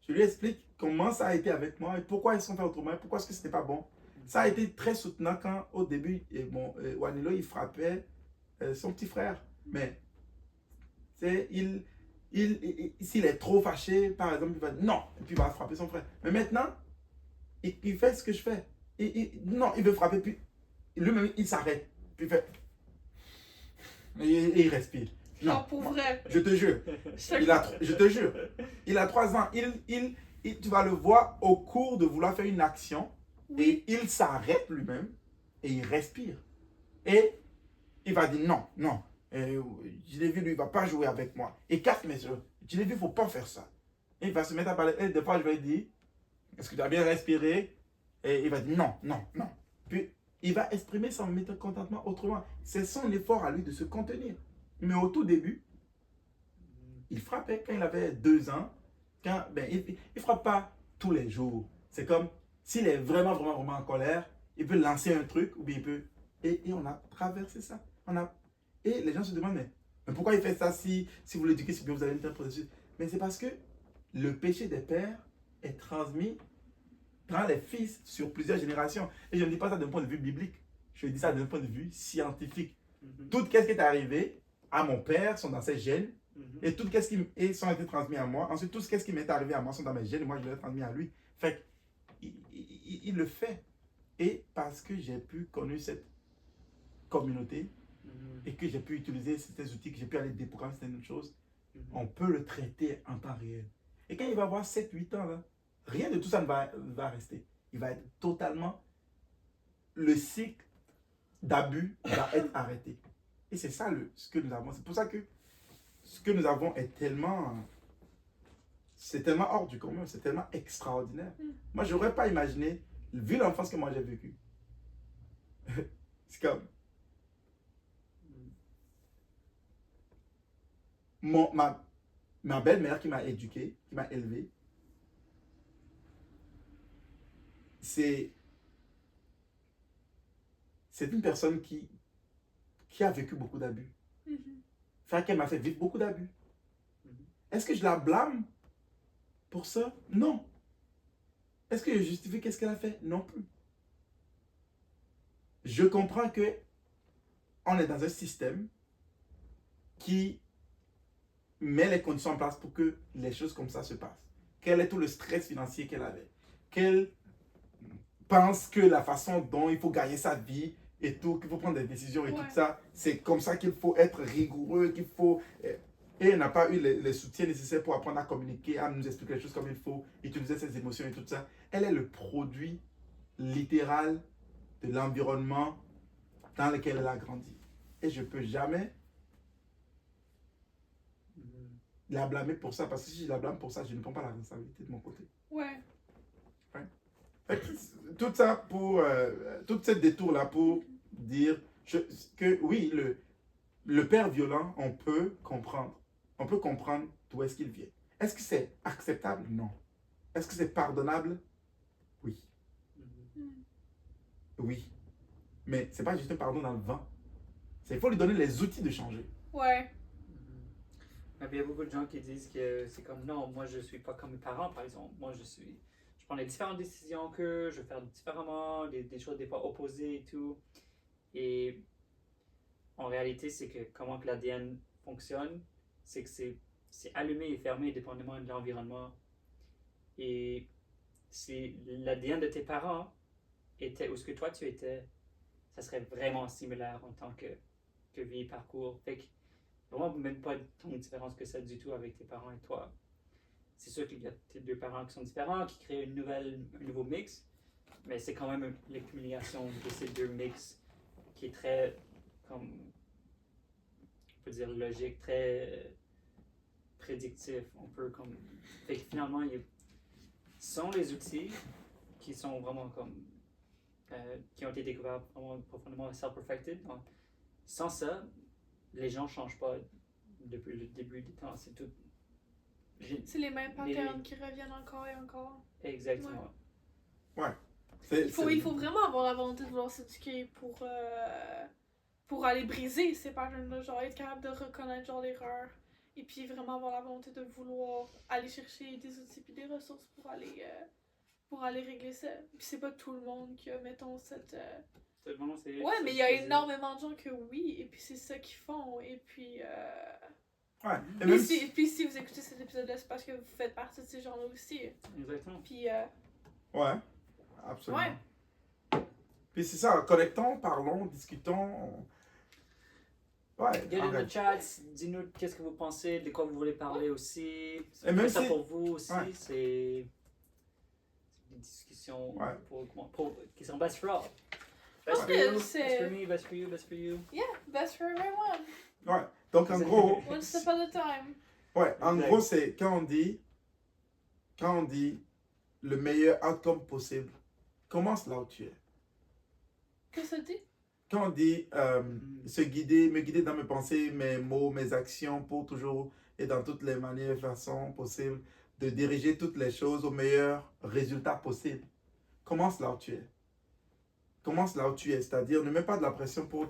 Je lui explique comment ça a été avec moi et pourquoi ils sont fait autrement et pourquoi est-ce que c'était pas bon. Ça a été très soutenant quand, au début, Wanilo, il frappait son petit frère. Mais, s'il est trop fâché, par exemple, il va dire non, et puis il va frapper son frère. Mais maintenant, il fait ce que je fais. Non, il veut frapper, puis lui-même, il s'arrête. Puis il fait. Et il respire. Non, Genre pour vrai. je te jure. Je te jure. Il a 3 ans. Tu vas le voir au cours de vouloir faire une action. Oui. Et il s'arrête lui-même et il respire. Et il va dire non, non. Je l'ai vu, lui, il ne va pas jouer avec moi. Et casse mes yeux. Je l'ai vu, il ne faut pas faire ça. Et il va se mettre à parler. Et des fois, je vais lui dire, est-ce que tu as bien respiré? Et il va dire non, non, non. Puis il va exprimer son mécontentement autrement. C'est son effort à lui de se contenir. Mais au tout début, il frappait quand il avait 2 ans. Il ne frappe pas tous les jours. C'est comme s'il est vraiment, vraiment, vraiment en colère, il peut lancer un truc ou bien il peut. Et on a traversé ça. Et les gens se demandent, mais pourquoi il fait ça si vous l'éduquez, si bien vous avez une telle processus? Mais c'est parce que le péché des pères est transmis dans les fils sur plusieurs générations. Et je ne dis pas ça d'un point de vue biblique. Je dis ça d'un point de vue scientifique. Tout ce qui est arrivé à mon père sont dans ses gènes. Et tout ce qui sont été transmis à moi. Ensuite, tout ce qui m'est arrivé à moi sont dans mes gènes. Et moi, je l'ai transmis à lui. Fait il le fait. Et parce que j'ai pu connaître cette communauté et que j'ai pu utiliser ces outils, que j'ai pu aller déprogrammer certaines choses, on peut le traiter en temps réel. Et quand il va avoir 7-8 ans, là, rien de tout ça ne va rester. Il va être totalement... Le cycle d'abus va être arrêté. Et c'est ça ce que nous avons. C'est pour ça que ce que nous avons est tellement... C'est tellement hors du commun, c'est tellement extraordinaire. Moi, je n'aurais pas imaginé, vu l'enfance que moi j'ai vécue. C'est comme... Ma belle-mère qui m'a éduqué, qui m'a élevé, c'est une personne qui a vécu beaucoup d'abus. Enfin, qu'elle m'a fait vivre beaucoup d'abus. Est-ce que je la blâme pour ça? Non. Est-ce que je justifie qu'est-ce qu'elle a fait? Non plus. Je comprends que on est dans un système qui met les conditions en place pour que les choses comme ça se passent. Quel est tout le stress financier qu'elle avait? Qu'elle pense que la façon dont il faut gagner sa vie et tout, qu'il faut prendre des décisions et tout ça, c'est comme ça qu'il faut être rigoureux, qu'il faut... Et elle n'a pas eu les soutiens nécessaires pour apprendre à communiquer, à nous expliquer les choses comme il faut, utiliser ses émotions et tout ça. Elle est le produit littéral de l'environnement dans lequel elle a grandi. Et je ne peux jamais la blâmer pour ça, parce que si je la blâme pour ça, je ne prends pas la responsabilité de mon côté. Ouais. Tout ça pour... tout ce détour-là pour dire que oui, le père violent, on peut comprendre. On peut comprendre d'où est-ce qu'il vient. Est-ce que c'est acceptable? Non. Est-ce que c'est pardonnable? Oui. Oui. Mais ce n'est pas juste un pardon dans le vent. Il faut lui donner les outils de changer. Ouais. Mais il y a beaucoup de gens qui disent que c'est comme non, moi je suis pas comme mes parents par exemple. Moi je prends les différentes décisions que je vais faire différemment, des choses des fois opposées et tout. Et en réalité, c'est que comment que l'ADN fonctionne, c'est que c'est allumé et fermé dépendamment de l'environnement. Et si l'ADN de tes parents était où ce que toi tu étais, ça serait vraiment similaire en tant que vie et parcours. Fait que vraiment même pas tant de différence que ça du tout avec tes parents et toi. C'est sûr qu'il y a tes 2 parents qui sont différents, qui créent un nouveau mix, mais c'est quand même l'accumulation de ces 2 mix qui est très, comme, on peut dire logique, très prédictif, un peu comme. Fait que finalement, ce sont les outils qui sont vraiment comme. Qui ont été découverts vraiment profondément self-perfected. Donc, sans ça, les gens ne changent pas depuis le début du temps. C'est tout. C'est les mêmes patterns qui reviennent encore et encore. Exactement. Ouais. Il faut vraiment avoir la volonté de vouloir s'éduquer pour aller briser ces patterns-là, genre être capable de reconnaître genre l'erreur et puis vraiment avoir la volonté de vouloir aller chercher des outils et des ressources pour aller régler ça. Puis c'est pas tout le monde qui a, mettons, cette... Ouais, mais il y a énormément de gens que oui, et puis c'est ça qu'ils font, et puis... Ouais. Et puis si vous écoutez cet épisode-là, c'est parce que vous faites partie de ces gens-là aussi. Exactement. Puis... Ouais, absolument. Ouais. Puis c'est ça, connectons, parlons, discutons. Ouais. Get in the chat, dis-nous qu'est-ce que vous pensez, de quoi vous voulez parler aussi. Et même ça si... pour vous aussi, ouais. c'est des discussions qui sont best for all. Best for you, best for me, best for you, best for you. Yeah, best for everyone. Ouais, donc en gros... One step at a time. Ouais, en gros, c'est quand on dit le meilleur outcome possible, commence là où tu es. Qu'est-ce que ça dit? Quand on dit me guider dans mes pensées, mes mots, mes actions pour toujours et dans toutes les manières et façons possibles de diriger toutes les choses au meilleur résultat possible. Commence là où tu es. Commence là où tu es, c'est-à-dire ne mets pas de la pression pour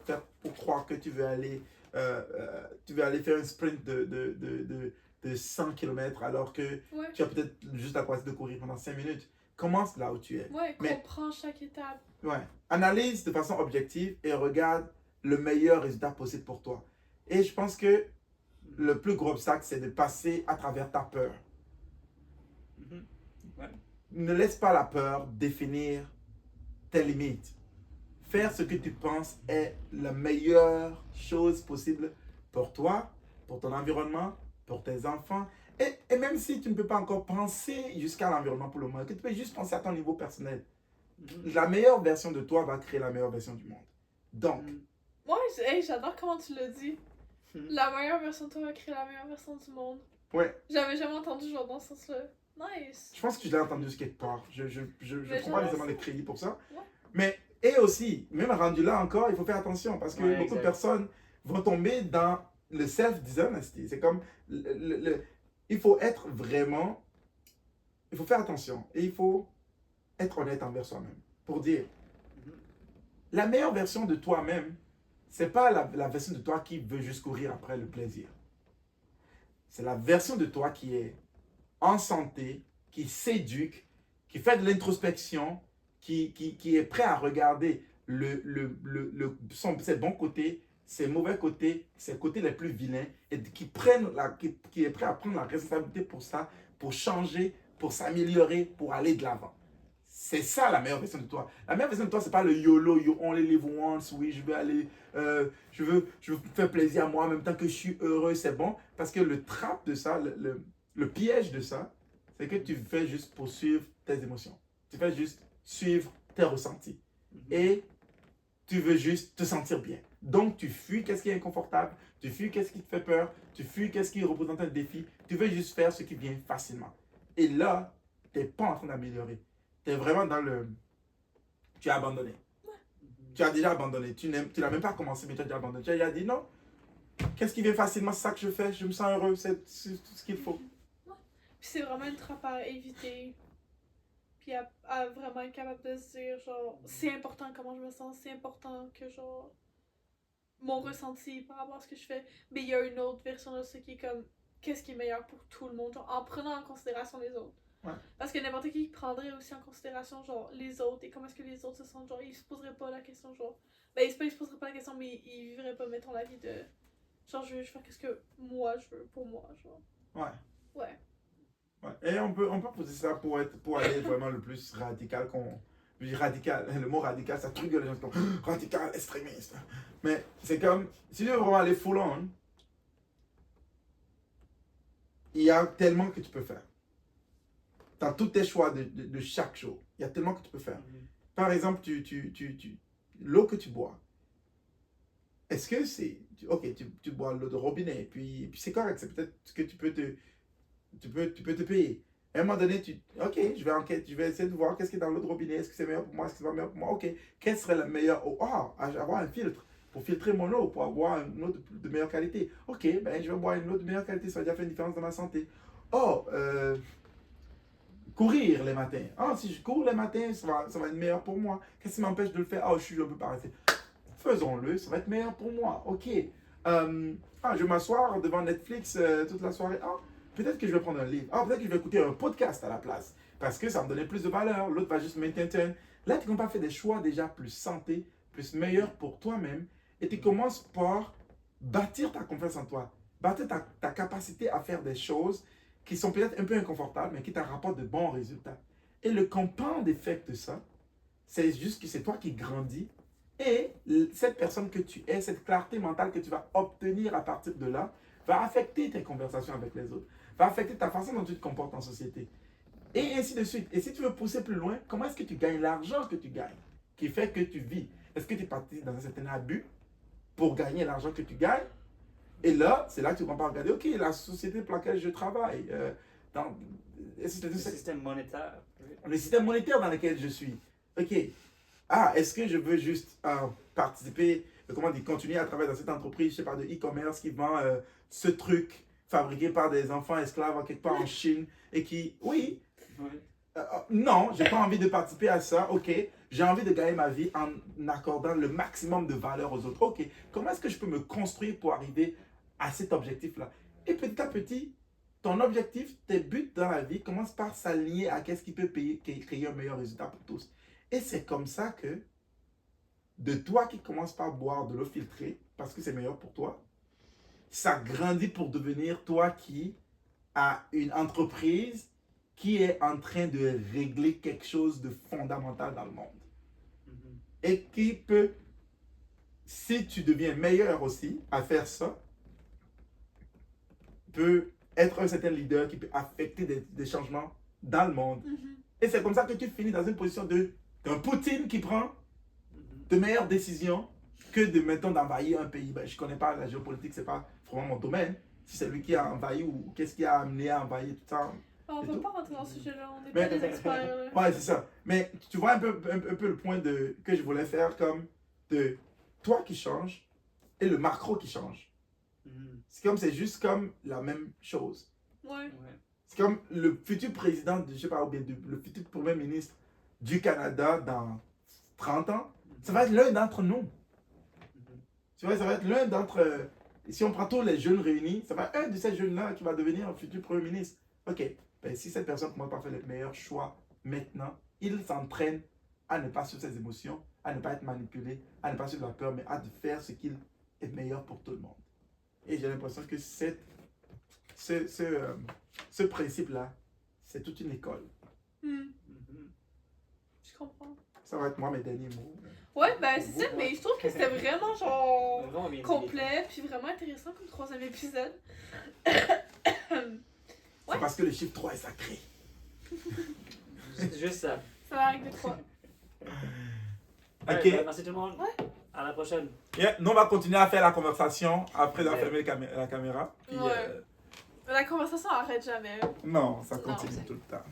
croire que tu veux aller faire un sprint de 100 km alors que tu as peut-être juste la capacité de courir pendant 5 minutes. Commence là où tu es. Ouais, comprends chaque étape. Ouais. Analyse de façon objective et regarde le meilleur résultat possible pour toi. Et je pense que le plus gros obstacle, c'est de passer à travers ta peur. Ouais. Ne laisse pas la peur définir tes limites. Faire ce que tu penses est la meilleure chose possible pour toi, pour ton environnement, pour tes enfants. Et même si tu ne peux pas encore penser jusqu'à l'environnement pour le moment, que tu peux juste penser à ton niveau personnel. La meilleure version de toi va créer la meilleure version du monde. Donc. Ouais, j'adore comment tu l'as dit. La meilleure version de toi va créer la meilleure version du monde. Ouais. J'avais jamais entendu genre dans ce sens-là. Nice. Je pense que je l'ai entendu quelque part. Je prends pas nécessairement les crédits pour ça. Ouais. Mais, et aussi, même rendu là encore, il faut faire attention parce que beaucoup de personnes vont tomber dans le self-dishonesty. C'est comme, il faut être vraiment, il faut faire attention et il faut être honnête envers soi-même pour dire, la meilleure version de toi-même, c'est pas la version de toi qui veut juste courir après le plaisir. C'est la version de toi qui est en santé, qui s'éduque, qui fait de l'introspection, qui est prêt à regarder ses bons côtés, ses mauvais côtés, ses côtés les plus vilains, et qui est prêt à prendre la responsabilité pour ça, pour changer, pour s'améliorer, pour aller de l'avant. C'est ça la meilleure version de toi. La meilleure version de toi, c'est pas le YOLO, you only live once, oui, je veux aller, je veux faire plaisir à moi en même temps que je suis heureux, c'est bon. Parce que le trap de ça, le piège de ça, c'est que tu fais juste poursuivre tes émotions. Tu fais juste suivre tes ressentis. Et tu veux juste te sentir bien. Donc, tu fuis qu'est-ce qui est inconfortable, tu fuis qu'est-ce qui te fait peur, tu fuis qu'est-ce qui représente un défi. Tu veux juste faire ce qui vient facilement. Et là, tu n'es pas en train d'améliorer. Tu es vraiment dans le... Tu as abandonné. Tu as déjà abandonné. Tu n'as même pas commencé, mais tu as déjà abandonné. Tu as déjà dit non. Qu'est-ce qui vient facilement, c'est ça que je fais. Je me sens heureux, c'est tout ce qu'il faut. Puis c'est vraiment une trappe à éviter. Puis à vraiment être capable de se dire, genre, c'est important comment je me sens, c'est important que, genre, mon ressenti par rapport à ce que je fais. Mais il y a une autre version de ça qui est comme, qu'est-ce qui est meilleur pour tout le monde, genre, en prenant en considération les autres. Ouais. Parce que n'importe qui prendrait aussi en considération, genre, les autres et comment est-ce que les autres se sentent, genre, ils se poseraient pas la question, genre, ben, ils se poseraient pas la question, mais ils vivraient pas, mettons, la vie de, genre, je veux faire qu'est-ce que moi je veux pour moi, genre. Ouais. Ouais. Ouais. Et on peut poser ça pour aller vraiment le plus radical qu'on... Je dis radical, le mot radical, ça truc les gens comme radical, extrémiste. Mais c'est comme, si tu veux vraiment aller full on, il y a tellement que tu peux faire. Dans tous tes choix de chaque jour, il y a tellement que tu peux faire. Par exemple, l'eau que tu bois, est-ce que c'est... Ok, tu bois l'eau de robinet, puis c'est correct, c'est peut-être ce que tu peux te payer. À un moment donné, ok, je vais essayer de voir qu'est-ce qui est dans l'eau de robinet, est-ce que c'est meilleur pour moi, est-ce que c'est pas meilleur pour moi, ok, quelle serait la meilleure eau? Ah, avoir un filtre pour filtrer mon eau, pour avoir une eau de meilleure qualité. Ok, ben je vais boire une eau de meilleure qualité, ça va déjà faire une différence dans ma santé. Oh, courir les matins. Ah, si je cours les matins, ça va être meilleur pour moi. Qu'est-ce qui m'empêche de le faire? Ah, je suis un peu paresseux. Faisons-le, ça va être meilleur pour moi. Ok. Je vais m'asseoir devant Netflix toute la soirée. Ah, peut-être que je vais prendre un livre. Ah, peut-être que je vais écouter un podcast à la place. Parce que ça me donner plus de valeur. L'autre va juste maintain. Là, tu commences à faire des choix déjà plus santé, plus meilleurs pour toi-même. Et tu commences par bâtir ta confiance en toi. Bâtir ta capacité à faire des choses qui sont peut-être un peu inconfortables, mais qui te rapportent de bons résultats. Et le compound effect de ça, c'est juste que c'est toi qui grandis. Et cette personne que tu es, cette clarté mentale que tu vas obtenir à partir de là, va affecter tes conversations avec les autres, va affecter ta façon dont tu te comportes en société. Et ainsi de suite. Et si tu veux pousser plus loin, comment est-ce que tu gagnes l'argent que tu gagnes, qui fait que tu vis? Est-ce que tu es parti dans un certain abus pour gagner l'argent que tu gagnes? Et là, c'est là que tu vas pas regarder, ok, la société pour laquelle je travaille, le système monétaire. Le système monétaire dans lequel je suis. Ok. Ah, est-ce que je veux juste participer, continuer à travailler dans cette entreprise, je sais pas, de e-commerce qui vend ce truc fabriqué par des enfants esclaves quelque part en Chine et qui, oui, non, j'ai pas envie de participer à ça, ok. J'ai envie de gagner ma vie en accordant le maximum de valeur aux autres. Ok, comment est-ce que je peux me construire pour arriver à cet objectif-là? Et petit à petit, ton objectif, tes buts dans la vie commencent par s'aligner à qu'est-ce qui peut créer un meilleur résultat pour tous. Et c'est comme ça que, de toi qui commences par boire de l'eau filtrée, parce que c'est meilleur pour toi, ça grandit pour devenir toi qui a une entreprise qui est en train de régler quelque chose de fondamental dans le monde. Et qui peut, si tu deviens meilleur aussi à faire ça, peut être un certain leader qui peut affecter des changements dans le monde. Et c'est comme ça que tu finis dans une position d'un Poutine qui prend de meilleures décisions que de, mettons, d'envahir un pays. Ben, je ne connais pas la géopolitique, ce n'est pas vraiment mon domaine. Si c'est lui qui a envahi ou qu'est-ce qui a amené à envahir tout ça. On ne peut pas rentrer dans ce sujet-là, on n'est pas des experts. Ouais, c'est ça. Mais tu vois un peu le point que je voulais faire comme de toi qui change et le macro qui change. C'est juste comme la même chose. Ouais. C'est comme le futur président, je sais pas, ou bien le futur premier ministre du Canada dans 30 ans, ça va être l'un d'entre nous. Tu vois, ça va être l'un d'entre... si on prend tous les jeunes réunis, ça va être un de ces jeunes-là qui va devenir un futur premier ministre. Ok, ben, si cette personne commence par faire les meilleurs choix maintenant, il s'entraîne à ne pas suivre ses émotions, à ne pas être manipulé, à ne pas suivre la peur, mais à faire ce qui est meilleur pour tout le monde. Et j'ai l'impression que ce principe-là, c'est toute une école. Je comprends. Ça va être moi mes derniers mots. Ouais, ben c'est ça, mais je trouve que c'était vraiment genre Vraiment bien complet, puis vraiment intéressant comme 3e épisode. C'est parce que le chiffre 3 est sacré. Juste ça. Ça va avec 3. Ok. Ben, merci tout le monde. Ouais. À la prochaine. Yeah, nous, on va continuer à faire la conversation après avoir fermé la caméra. Puis, Ouais. La conversation arrête jamais. non, ça Non, continue c'est- tout le temps.